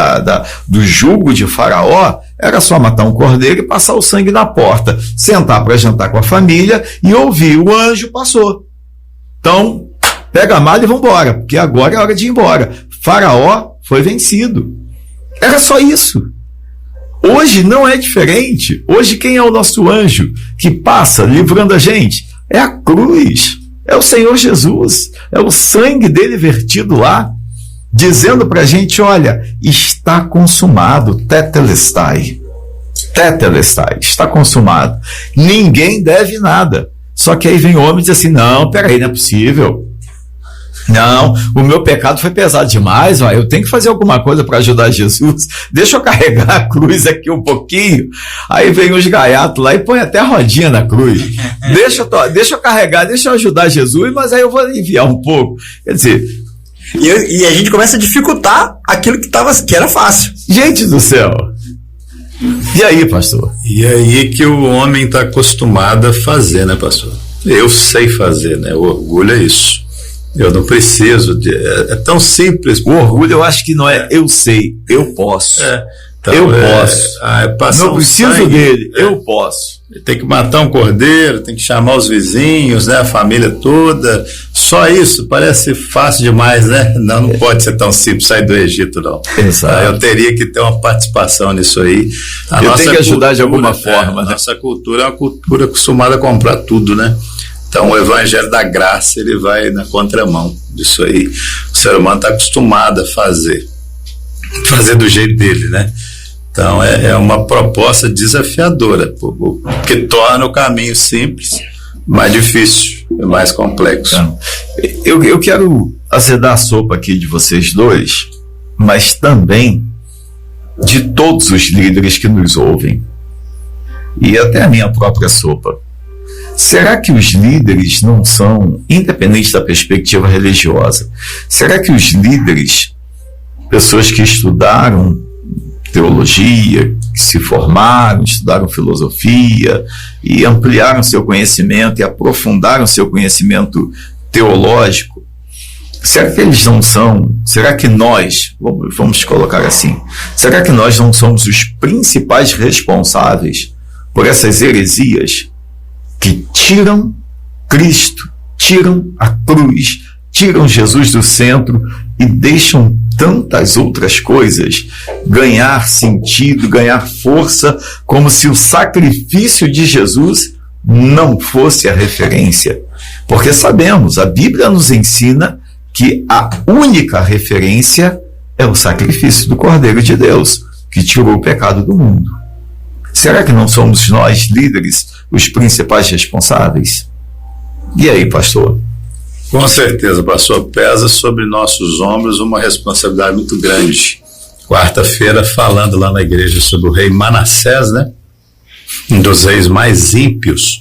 do jugo de Faraó, era só matar um cordeiro e passar o sangue na porta, sentar para jantar com a família e ouvir, o anjo passou. Então, pega a mala e vamos embora, porque agora é hora de ir embora. Faraó foi vencido. Era só isso. Hoje não é diferente. Hoje quem é o nosso anjo que passa livrando a gente? É a cruz, é o Senhor Jesus, é o sangue dele vertido lá, dizendo para a gente, olha, está consumado, tetelestai, está consumado, ninguém deve nada. Só que aí vem o homem e diz assim, não, peraí, não é possível, não, o meu pecado foi pesado demais, ó, eu tenho que fazer alguma coisa para ajudar Jesus, deixa eu carregar a cruz aqui um pouquinho. Aí vem os gaiatos lá e põe até a rodinha na cruz, deixa eu carregar, deixa eu ajudar Jesus, mas aí eu vou aliviar um pouco. Quer dizer, e a gente começa a dificultar aquilo que era fácil. Gente do céu. E aí, pastor? E aí que o homem está acostumado a fazer, né, pastor? Eu sei fazer, né? O orgulho é isso. Eu não preciso de... É tão simples. O orgulho eu acho que não é eu sei, eu posso. Então, eu posso. Não preciso dele, eu posso. Tem que matar um cordeiro, tem que chamar os vizinhos, né, a família toda. Só isso parece fácil demais, né? Não pode ser tão simples sair do Egito, não. Exato. Eu teria que ter uma participação nisso aí. Eu tenho que ajudar de alguma forma. Né? Nossa cultura é uma cultura acostumada a comprar tudo, né? Então o evangelho da graça, ele vai na contramão disso aí. O ser humano está acostumado a fazer do jeito dele, né? Então é uma proposta desafiadora, que torna o caminho simples mais difícil, mais complexo. Então, eu quero azedar a sopa aqui de vocês dois, mas também de todos os líderes que nos ouvem, e até a minha própria sopa. Será que os líderes não são, independente da perspectiva religiosa, será que os líderes, pessoas que estudaram teologia, que se formaram, estudaram filosofia e ampliaram seu conhecimento e aprofundaram seu conhecimento teológico, será que eles não são, será que nós, vamos colocar assim, será que nós não somos os principais responsáveis por essas heresias que tiram Cristo, tiram a cruz, tiram Jesus do centro e deixam tantas outras coisas ganhar sentido, ganhar força, como se o sacrifício de Jesus não fosse a referência? Porque sabemos, a Bíblia nos ensina que a única referência é o sacrifício do Cordeiro de Deus, que tirou o pecado do mundo. Será que não somos nós, líderes, os principais responsáveis? E aí, pastor? Com certeza, pastor, pesa sobre nossos ombros uma responsabilidade muito grande. Quarta-feira, falando lá na igreja sobre o rei Manassés, né? Um dos reis mais ímpios,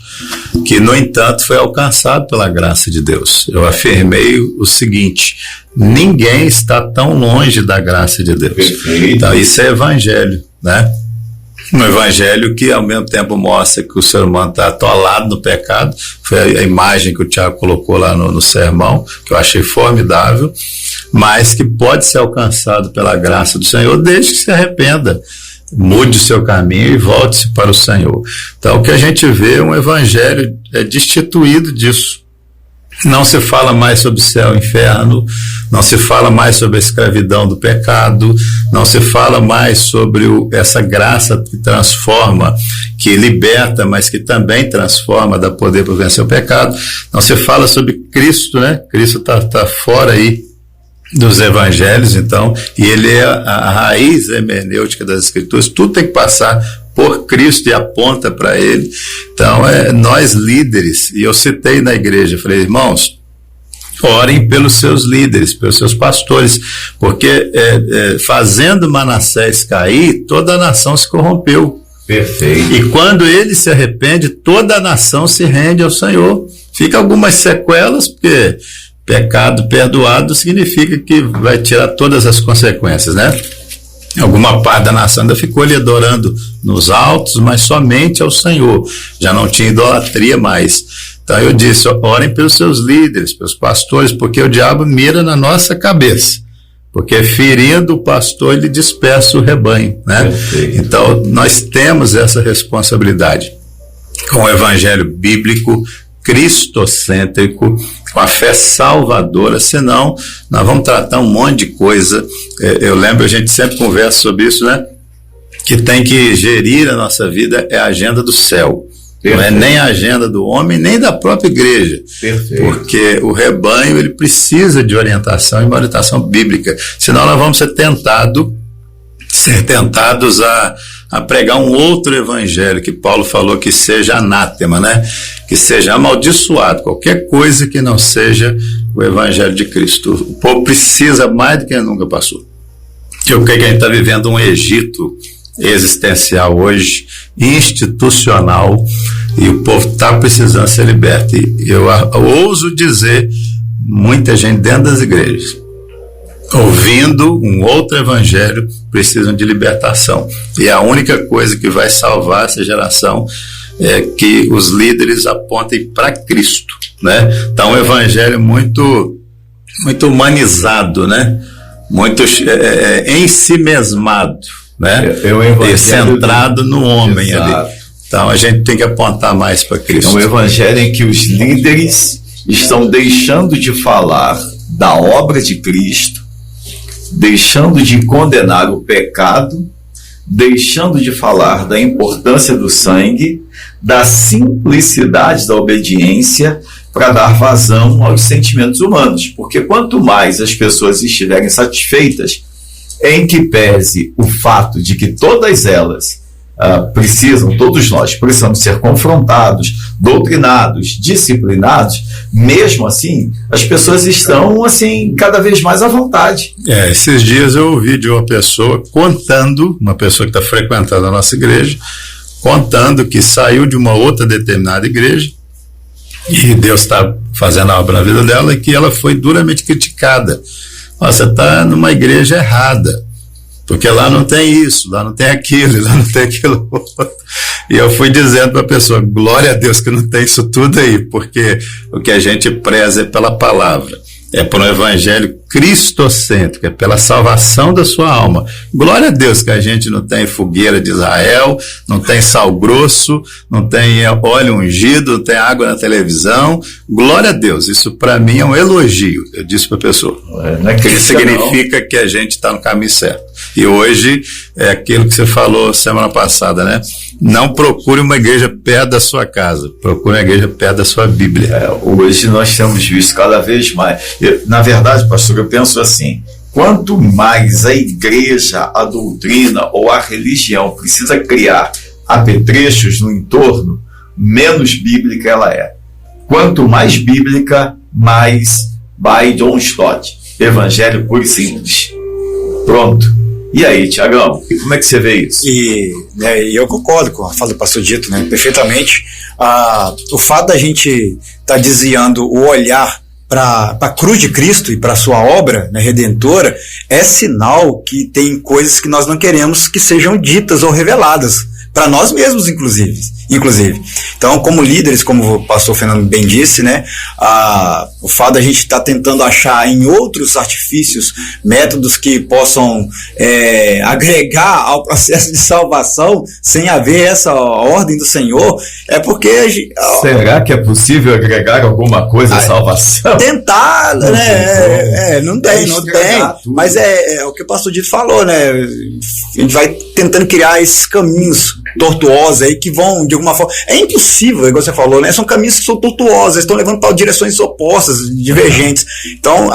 que, no entanto, foi alcançado pela graça de Deus. Eu afirmei o seguinte: ninguém está tão longe da graça de Deus. Perfeito. Então, isso é evangelho, né? Um evangelho que ao mesmo tempo mostra que o ser humano está atolado no pecado. Foi a imagem que o Tiago colocou lá no sermão, que eu achei formidável, mas que pode ser alcançado pela graça do Senhor, desde que se arrependa, mude o seu caminho e volte-se para o Senhor. Então o que a gente vê é um evangelho destituído disso. Não se fala mais sobre céu e inferno, não se fala mais sobre a escravidão do pecado, não se fala mais sobre essa graça que transforma, que liberta, mas que também transforma, dá poder para vencer o pecado. Não se fala sobre Cristo, né? Cristo tá fora aí dos evangelhos, então, e ele é a raiz hermenêutica das Escrituras. Tudo tem que passar por Cristo e aponta para ele. Então, nós líderes, e eu citei na igreja, falei, irmãos, Orem pelos seus líderes, pelos seus pastores, porque fazendo Manassés cair, toda a nação se corrompeu. Perfeito. E quando ele se arrepende, toda a nação se rende ao Senhor. Fica algumas sequelas, porque pecado perdoado significa que vai tirar todas as consequências, né? Alguma parte da nação ainda ficou ali adorando nos altos, mas somente ao Senhor. Já não tinha idolatria mais. Então eu disse, orem pelos seus líderes, pelos pastores, porque o diabo mira na nossa cabeça. Porque ferindo o pastor, ele dispersa o rebanho, né? Perfeito. Então nós temos essa responsabilidade com o evangelho bíblico, cristocêntrico, com a fé salvadora, senão nós vamos tratar um monte de coisa. Eu lembro, a gente sempre conversa sobre isso, né? Que tem que gerir a nossa vida é a agenda do céu. Perfeito. Não é nem a agenda do homem, nem da própria igreja. Perfeito. Porque o rebanho, ele precisa de orientação e uma orientação bíblica. Senão nós vamos ser tentados a pregar um outro evangelho, que Paulo falou que seja anátema, né? Que seja amaldiçoado, qualquer coisa que não seja o evangelho de Cristo. O povo precisa mais do que nunca passou. Eu creio que a gente está vivendo um Egito existencial hoje, institucional, e o povo está precisando ser liberto. E eu ouso dizer, muita gente dentro das igrejas, ouvindo um outro evangelho, precisam de libertação. E a única coisa que vai salvar essa geração é que os líderes apontem para Cristo, né? Então, um evangelho muito humanizado, né? Muito ensimesmado, né? E centrado no homem ali. Então, a gente tem que apontar mais para Cristo. É um evangelho em que os líderes estão deixando de falar da obra de Cristo, deixando de condenar o pecado, deixando de falar da importância do sangue, da simplicidade da obediência, para dar vazão aos sentimentos humanos. Porque quanto mais as pessoas estiverem satisfeitas, em que pese o fato de que todas elas todos nós precisamos ser confrontados, doutrinados, disciplinados, mesmo assim, as pessoas estão assim, cada vez mais à vontade. Esses dias eu ouvi de uma pessoa contando, uma pessoa que está frequentando a nossa igreja, contando que saiu de uma outra determinada igreja, e Deus está fazendo a obra na vida dela, e que ela foi duramente criticada. Você está numa igreja errada, porque lá não tem isso, lá não tem aquilo, lá não tem aquilo outro. E eu fui dizendo para a pessoa, glória a Deus que não tem isso tudo aí, porque o que a gente preza é pela palavra, é por um evangelho cristocêntrico, é pela salvação da sua alma. Glória a Deus que a gente não tem fogueira de Israel, não tem sal grosso, não tem óleo ungido, não tem água na televisão. Glória a Deus, isso para mim é um elogio. Eu disse para a pessoa, que significa que a gente está no caminho certo. E hoje é aquilo que você falou semana passada, né? Não procure uma igreja perto da sua casa, procure uma igreja perto da sua Bíblia. Hoje nós temos visto cada vez mais. Na verdade, pastor, eu penso assim, quanto mais a igreja, a doutrina ou a religião precisa criar apetrechos no entorno, menos bíblica ela é. Quanto mais bíblica, mais by John Stott. Evangelho puro e simples. Pronto. E aí, Tiagão, como é que você vê isso? E eu concordo com a fala do pastor Dito, né, perfeitamente. O fato da gente estar desviando o olhar para a cruz de Cristo e para a sua obra, né, redentora, é sinal que tem coisas que nós não queremos que sejam ditas ou reveladas, para nós mesmos, inclusive. Então, como líderes, como o pastor Fernando bem disse, né, o fato da gente estar tentando achar em outros artifícios métodos que possam agregar ao processo de salvação sem haver essa ordem do Senhor, é porque... Será que é possível agregar alguma coisa à salvação? Tentar, né? Não tem. Tudo. Mas é o que o pastor Dito falou, né? A gente vai tentando criar esses caminhos tortuosos aí que vão, de alguma forma... É impossível, igual você falou, né? São caminhos que são tortuosos, estão levando para direções opostas, divergentes. Então,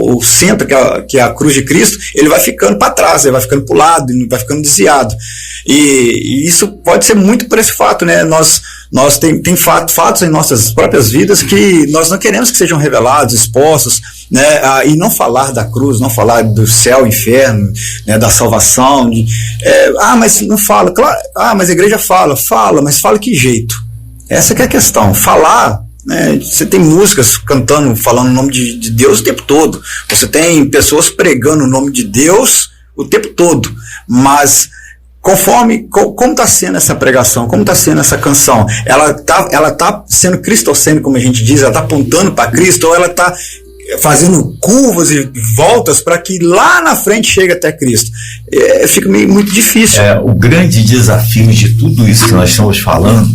o centro, que é a cruz de Cristo, ele vai ficando para trás, ele vai ficando para o lado, vai ficando desviado. E isso pode ser muito por esse fato, né? Nós Nós tem fatos em nossas próprias vidas que nós não queremos que sejam revelados, expostos, né? E não falar da cruz, não falar do céu, inferno, né? Da salvação. Mas não fala. Claro, mas a igreja fala, mas fala que jeito? Essa que é a questão. Falar, né? Você tem músicas cantando, falando o nome de Deus o tempo todo. Você tem pessoas pregando o nome de Deus o tempo todo. Mas como está sendo essa pregação, como está sendo essa canção? Ela tá sendo cristocêntrica, como a gente diz, ela está apontando para Cristo, ou ela está fazendo curvas e voltas para que lá na frente chegue até Cristo? Fica muito difícil. O grande desafio de tudo isso que nós estamos falando,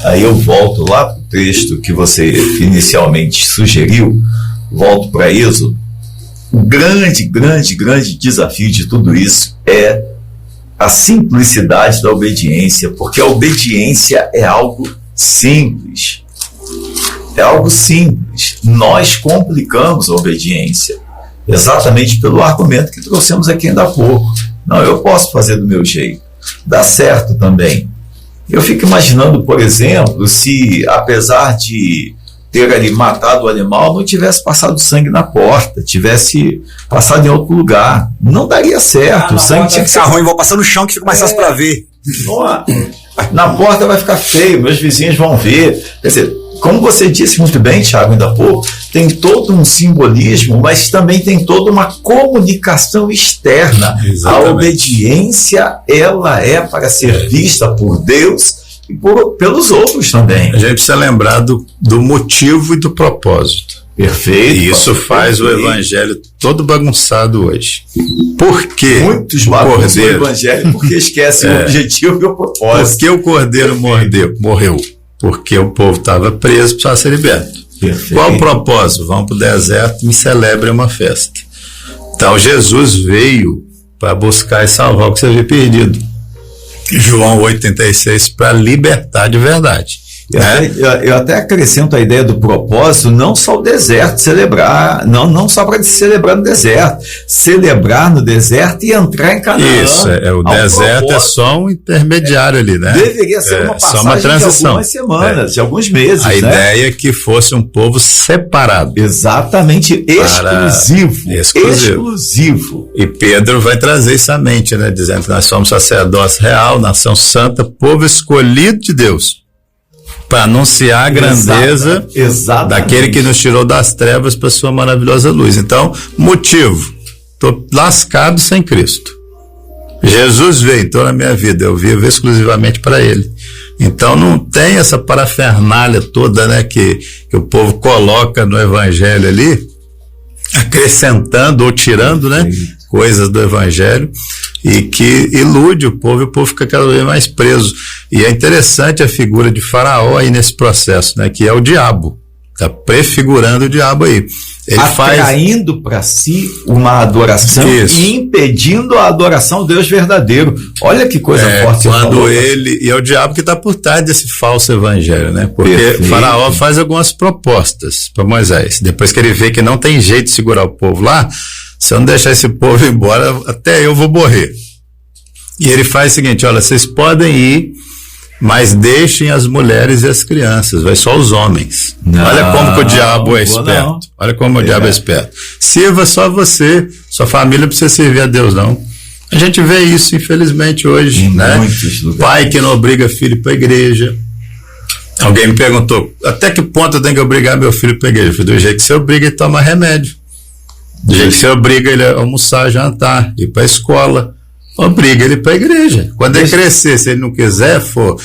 aí eu volto lá para o texto que você inicialmente sugeriu, volto para Êxodo. O grande desafio de tudo isso é a simplicidade da obediência, porque a obediência é algo simples. É algo simples. Nós complicamos a obediência, exatamente pelo argumento que trouxemos aqui ainda há pouco. Não, eu posso fazer do meu jeito. Dá certo também. Eu fico imaginando, por exemplo, se, apesar de ter ali matado o animal, não tivesse passado sangue na porta, tivesse passado em outro lugar. Não daria certo. O sangue tinha que ser ruim, vou passar no chão que fica mais fácil para ver. Na porta vai ficar feio, meus vizinhos vão ver. Quer dizer, como você disse muito bem, Thiago, ainda há pouco, tem todo um simbolismo, mas também tem toda uma comunicação externa. Exatamente. A obediência, ela é para ser vista por Deus e pelos outros também. A gente precisa lembrar do motivo e do propósito. Perfeito. E isso faz o evangelho todo bagunçado hoje. Por que muitos bagunçam o evangelho porque esquecem o objetivo e o propósito. Por que o cordeiro morreu? Porque o povo estava preso, precisava ser liberto. Perfeito. Qual o propósito? Vão para o deserto e celebrem uma festa. Então Jesus veio para buscar e salvar o que você havia perdido. João 8,36, para libertar de verdade. Eu até acrescento a ideia do propósito, não só o deserto, celebrar, não só para celebrar no deserto, celebrar no deserto e entrar em Canaã. Isso, o deserto é só um intermediário ali, né? Deveria ser uma passagem uma transição. De algumas semanas, de alguns meses. A ideia é que fosse um povo separado. Exatamente, exclusivo. E Pedro vai trazer isso à mente, né? Dizendo que nós somos sacerdócio real, nação santa, povo escolhido de Deus, para anunciar a grandeza daquele que nos tirou das trevas para sua maravilhosa luz. Então, motivo: estou lascado sem Cristo. Jesus veio, então, na minha vida, eu vivo exclusivamente para Ele. Então, não tem essa parafernália toda, né, que o povo coloca no Evangelho ali, acrescentando ou tirando, né, coisas do Evangelho, e que ilude o povo, e o povo fica cada vez mais preso. E é interessante a figura de Faraó aí nesse processo, né, que é o diabo. Está prefigurando o diabo aí. Ele atraindo para si uma adoração e impedindo a adoração ao Deus verdadeiro. Olha que coisa forte. E é o diabo que está por trás desse falso evangelho, né? Porque Faraó faz algumas propostas para Moisés. Depois que ele vê que não tem jeito de segurar o povo lá, se eu não deixar esse povo embora, até eu vou morrer. E ele faz o seguinte: olha, vocês podem ir, mas deixem as mulheres e as crianças, vai só os homens. Olha como que o diabo é esperto. Olha como o diabo é esperto. Sirva só você, sua família não precisa servir a Deus, não. A gente vê isso, infelizmente, hoje, né? Pai que não obriga filho para a igreja. Alguém me perguntou, até que ponto eu tenho que obrigar meu filho para a igreja? Eu falei, do jeito que você obriga ele a tomar remédio. Do jeito que você obriga ele a almoçar, jantar, ir para a escola. Obriga ele para a igreja. Quando ele crescer, se ele não quiser, for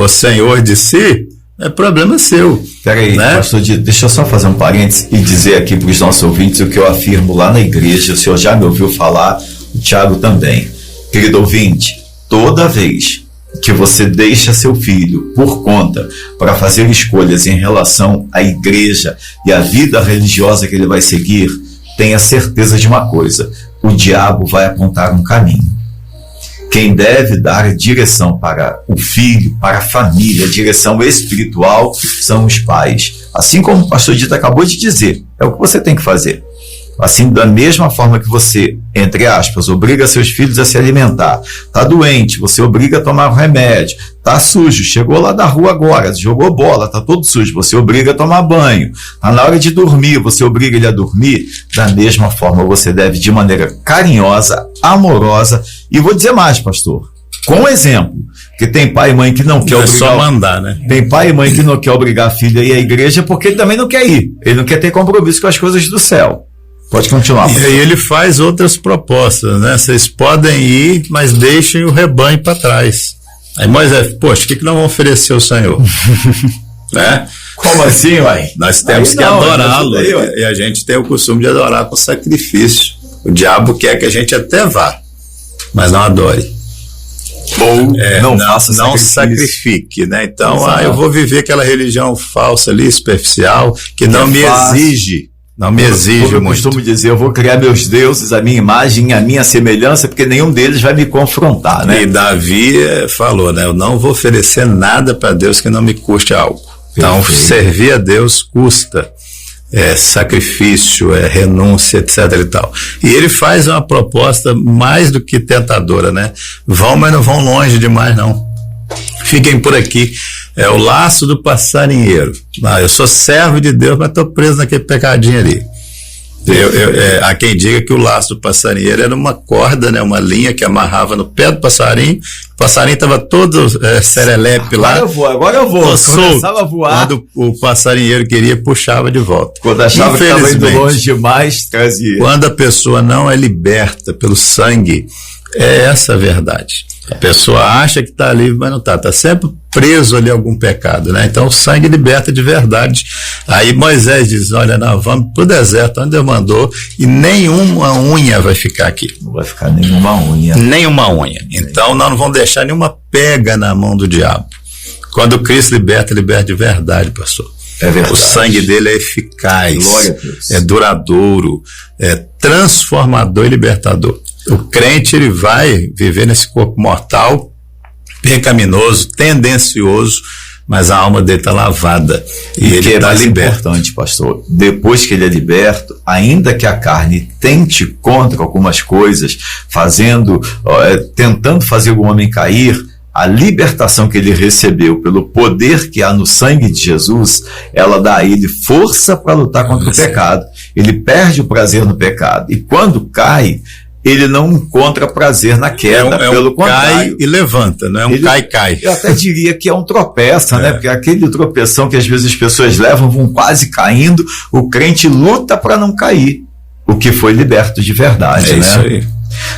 senhor de si, é problema seu. Peraí, né? Pastor Dito, deixa eu só fazer um parênteses e dizer aqui para os nossos ouvintes o que eu afirmo lá na igreja. O senhor já me ouviu falar, o Thiago também. Querido ouvinte, toda vez que você deixa seu filho por conta para fazer escolhas em relação à igreja e à vida religiosa que ele vai seguir, tenha certeza de uma coisa: o diabo vai apontar um caminho. Quem deve dar direção para o filho, para a família, direção espiritual, são os pais. Assim como o pastor Dito acabou de dizer, é o que você tem que fazer. Assim, da mesma forma que você, entre aspas, obriga seus filhos a se alimentar, tá doente, você obriga a tomar um remédio, tá sujo, chegou lá da rua agora, jogou bola, tá todo sujo, você obriga a tomar banho, tá na hora de dormir, você obriga ele a dormir, da mesma forma você deve, de maneira carinhosa, amorosa, e vou dizer mais, pastor, com exemplo, porque tem pai e mãe que não quer obrigar. É só mandar, né? Tem pai e mãe que não quer obrigar a filha a ir à igreja porque ele também não quer ir. Ele não quer ter compromisso com as coisas do céu. Pode continuar. E aí ele faz outras propostas, né? Vocês podem ir, mas deixem o rebanho para trás. Aí Moisés, poxa, o que nós vamos oferecer ao Senhor? Né? Como assim, uai? Nós temos que adorá-lo. E a gente tem o costume de adorar com sacrifício. O diabo quer que a gente até vá, mas não adore. Ou não sacrifique, né? Então, eu vou viver aquela religião falsa ali, superficial, que não me exige. Não me exige muito. Eu costumo dizer, eu vou criar meus deuses, a minha imagem, a minha semelhança, porque nenhum deles vai me confrontar, né? E Davi falou, né? Eu não vou oferecer nada para Deus que não me custe algo. Então, servir a Deus custa. Sacrifício, renúncia, etc. e tal. E ele faz uma proposta mais do que tentadora, né? Vão, mas não vão longe demais, não. Fiquem por aqui. É o laço do passarinheiro. Eu sou servo de Deus, mas estou preso naquele pecadinho ali. Há quem diga que o laço do passarinheiro era uma corda, né, uma linha que amarrava no pé do passarinho. O passarinho estava todo serelepe lá. Agora eu vou. Começava a voar. Quando o passarinheiro queria, puxava de volta. Quando achava que estava indo longe demais, trazia. Quando a pessoa não é liberta pelo sangue, é essa a verdade. A pessoa acha que está livre, mas não está. Está sempre preso ali a algum pecado, né? Então o sangue liberta de verdade. Aí Moisés diz, olha, nós vamos para o deserto, onde Deus mandou, e nenhuma unha vai ficar aqui. Não vai ficar nenhuma unha. Nenhuma unha. Então nós não vamos deixar nenhuma pega na mão do diabo. Quando Cristo liberta de verdade, pastor. É verdade. O sangue dele é eficaz, glória a Deus. É duradouro, é transformador e libertador. O crente, ele vai viver nesse corpo mortal, pecaminoso, tendencioso, mas a alma dele está lavada. E ele está liberto. Importante, pastor, depois que ele é liberto, ainda que a carne tente contra algumas coisas, tentando fazer o homem cair, a libertação que ele recebeu pelo poder que há no sangue de Jesus, ela dá a ele força para lutar contra o pecado. Ele perde o prazer no pecado. E quando cai, ele não encontra prazer na queda, pelo contrário. Cai e levanta, não é um cai. Eu até diria que é um tropeça, né? Porque aquele tropeção que às vezes as pessoas levam, vão quase caindo, o crente luta para não cair, o que foi liberto de verdade, né? Isso aí.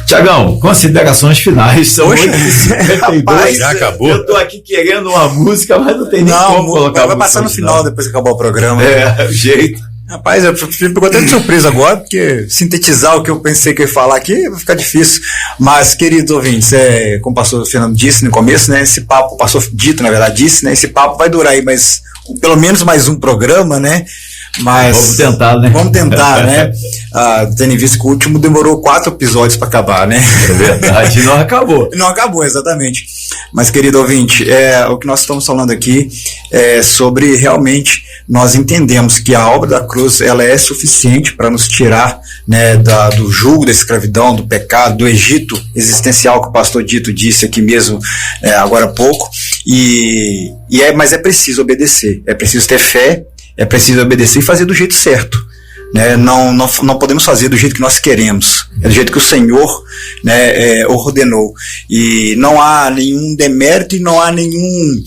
Tiagão, considerações finais, são 8h52. Já acabou? Eu tô aqui querendo uma música, mas não tem nem como colocar. Vai passar no final, depois que acabar o programa. O jeito. Rapaz, eu fico até de surpresa agora, porque sintetizar o que eu pensei que eu ia falar aqui vai ficar difícil. Mas, queridos ouvintes, como o pastor Fernando disse no começo, né, esse papo, o pastor Dito, na verdade, disse, né, esse papo vai durar aí pelo menos mais um programa, né? Mas vamos tentar, né? Vamos tentar, né? Tendo em vista que o último demorou 4 episódios para acabar, né? É verdade, não acabou. Não acabou, exatamente. Mas, querido ouvinte, o que nós estamos falando aqui é sobre realmente nós entendemos que a obra da cruz ela é suficiente para nos tirar, né, do jugo da escravidão, do pecado, do Egito existencial que o pastor Dito disse aqui mesmo agora há pouco. Mas é preciso obedecer, é preciso ter fé, é preciso obedecer e fazer do jeito certo, né? Não podemos fazer do jeito que nós queremos, é do jeito que o Senhor, né, ordenou, e não há nenhum demérito e não há nenhum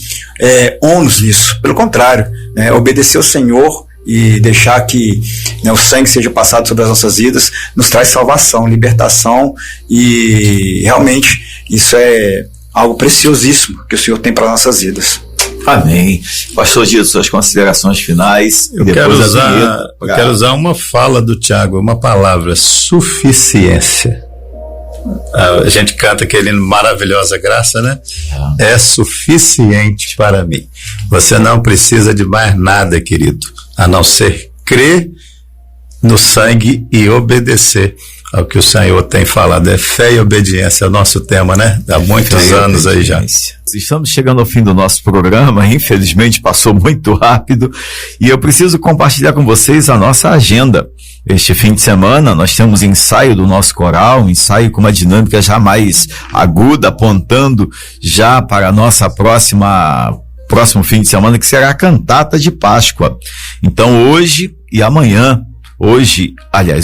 ônus nisso, pelo contrário, né, obedecer ao Senhor e deixar que, né, o sangue seja passado sobre as nossas vidas nos traz salvação, libertação, e realmente isso é algo preciosíssimo que o Senhor tem para as nossas vidas. Amém. Pastor Dito, suas considerações finais. Eu quero usar uma fala do Tiago, uma palavra: suficiência. A gente canta aquele maravilhosa graça, né? É suficiente para mim. Você não precisa de mais nada, querido, a não ser crer no sangue e obedecer. ao que o Senhor tem falado. É fé e obediência, é o nosso tema, né? Há muitos anos aí já. Estamos chegando ao fim do nosso programa, infelizmente passou muito rápido, e eu preciso compartilhar com vocês a nossa agenda. Este fim de semana nós temos ensaio do nosso coral, ensaio com uma dinâmica já mais aguda, apontando já para a nossa próximo fim de semana, que será a cantata de Páscoa. Então hoje e amanhã,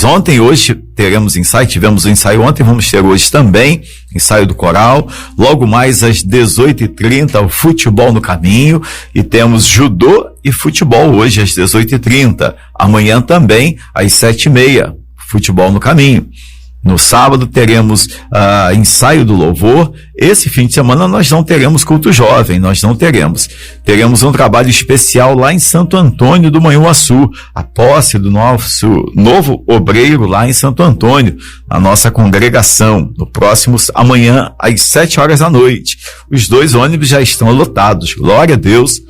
ontem e hoje teremos ensaio, tivemos o ensaio ontem, vamos ter hoje também, ensaio do coral, logo mais às 18h30, o futebol no caminho, e temos judô e futebol hoje às 18h30, amanhã também às 7h30, futebol no caminho. No sábado teremos ensaio do louvor. Esse fim de semana nós não teremos culto jovem, Teremos um trabalho especial lá em Santo Antônio do Manhuaçu, a posse do nosso novo obreiro lá em Santo Antônio, na nossa congregação, no próximo amanhã às 7h da noite. Os 2 ônibus já estão lotados, glória a Deus,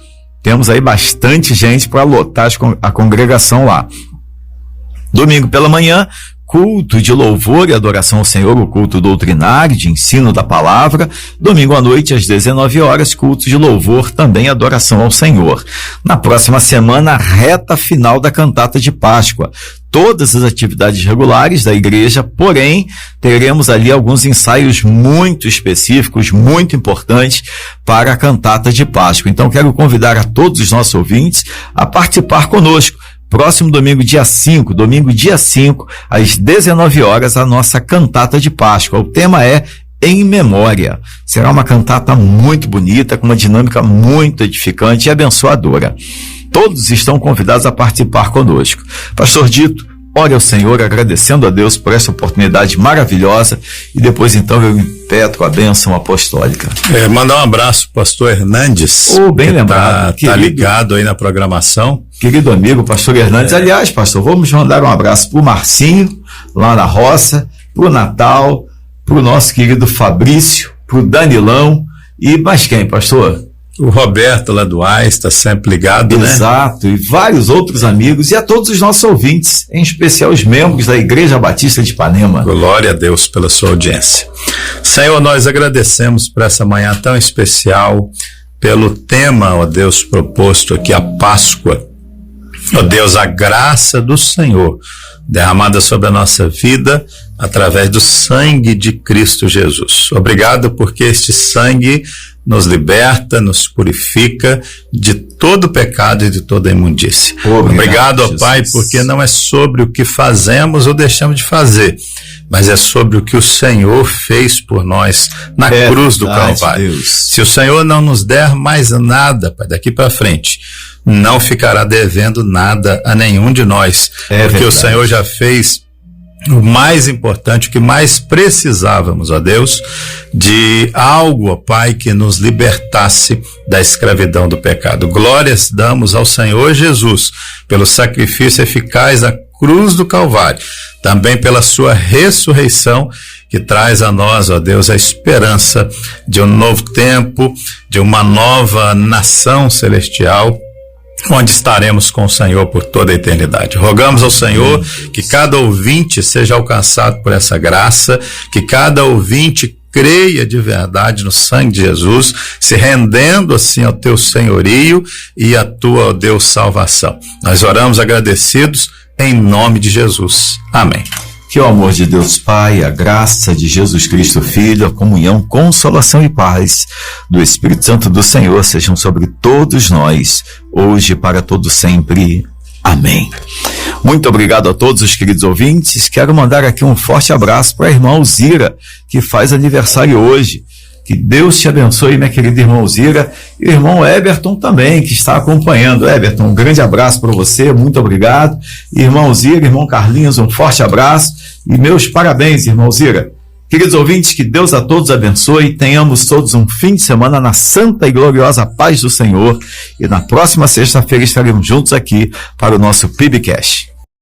temos aí bastante gente para lotar a congregação lá. Domingo pela manhã, culto de louvor e adoração ao Senhor, o culto doutrinário de ensino da palavra. Domingo à noite, às 19h, culto de louvor, também adoração ao Senhor. Na próxima semana, a reta final da cantata de Páscoa. Todas as atividades regulares da igreja, porém, teremos ali alguns ensaios muito específicos, muito importantes para a cantata de Páscoa. Então, quero convidar a todos os nossos ouvintes a participar conosco. Próximo domingo, dia 5, às 19h, a nossa cantata de Páscoa. O tema é Em Memória. Será uma cantata muito bonita, com uma dinâmica muito edificante e abençoadora. Todos estão convidados a participar conosco. Pastor Dito, ore ao Senhor, agradecendo a Deus por essa oportunidade maravilhosa, e depois então eu impetro a bênção apostólica. Mandar um abraço pro pastor Hernandes. Bem lembrado. Tá ligado aí na programação. Querido amigo, pastor Hernandes. Aliás, pastor, vamos mandar um abraço pro Marcinho, lá na roça, pro Natal, pro nosso querido Fabrício, pro Danilão, e mais quem, pastor? O Roberto lá do AIS está sempre ligado, né? Exato, e vários outros amigos, e a todos os nossos ouvintes, em especial os membros da Igreja Batista de Ipanema. Glória a Deus pela sua audiência. Senhor, nós agradecemos por essa manhã tão especial, pelo tema, ó Deus, proposto aqui, a Páscoa. Ó Deus, a graça do Senhor derramada sobre a nossa vida através do sangue de Cristo Jesus. Obrigado porque este sangue nos liberta, nos purifica de todo pecado e de toda imundície. Obrigado, ó Pai, porque não é sobre o que fazemos ou deixamos de fazer, mas é sobre o que o Senhor fez por nós na cruz do Calvário. Deus. Se o Senhor não nos der mais nada, Pai, daqui para frente, não ficará devendo nada a nenhum de nós, porque o Senhor já fez o mais importante, o que mais precisávamos, ó Deus, de algo, ó Pai, que nos libertasse da escravidão do pecado. Glórias damos ao Senhor Jesus pelo sacrifício eficaz da cruz do Calvário, também pela sua ressurreição, que traz a nós, ó Deus, a esperança de um novo tempo, de uma nova nação celestial, onde estaremos com o Senhor por toda a eternidade. Rogamos ao Senhor que cada ouvinte seja alcançado por essa graça, que cada ouvinte creia de verdade no sangue de Jesus, se rendendo assim ao teu senhorio e à tua, ó Deus, salvação. Nós oramos agradecidos em nome de Jesus. Amém. Que o amor de Deus Pai, a graça de Jesus Cristo Filho, a comunhão, consolação e paz do Espírito Santo do Senhor sejam sobre todos nós, hoje e para todo sempre. Amém. Muito obrigado a todos os queridos ouvintes. Quero mandar aqui um forte abraço para a irmã Alzira, que faz aniversário hoje. Que Deus te abençoe, minha querida irmã Alzira, e o irmão Eberton também, que está acompanhando. Eberton, um grande abraço para você, muito obrigado. Irmão Alzira, irmão Carlinhos, um forte abraço e meus parabéns, irmão Alzira. Queridos ouvintes, que Deus a todos abençoe, tenhamos todos um fim de semana na santa e gloriosa paz do Senhor, e na próxima sexta-feira estaremos juntos aqui para o nosso PIBcast.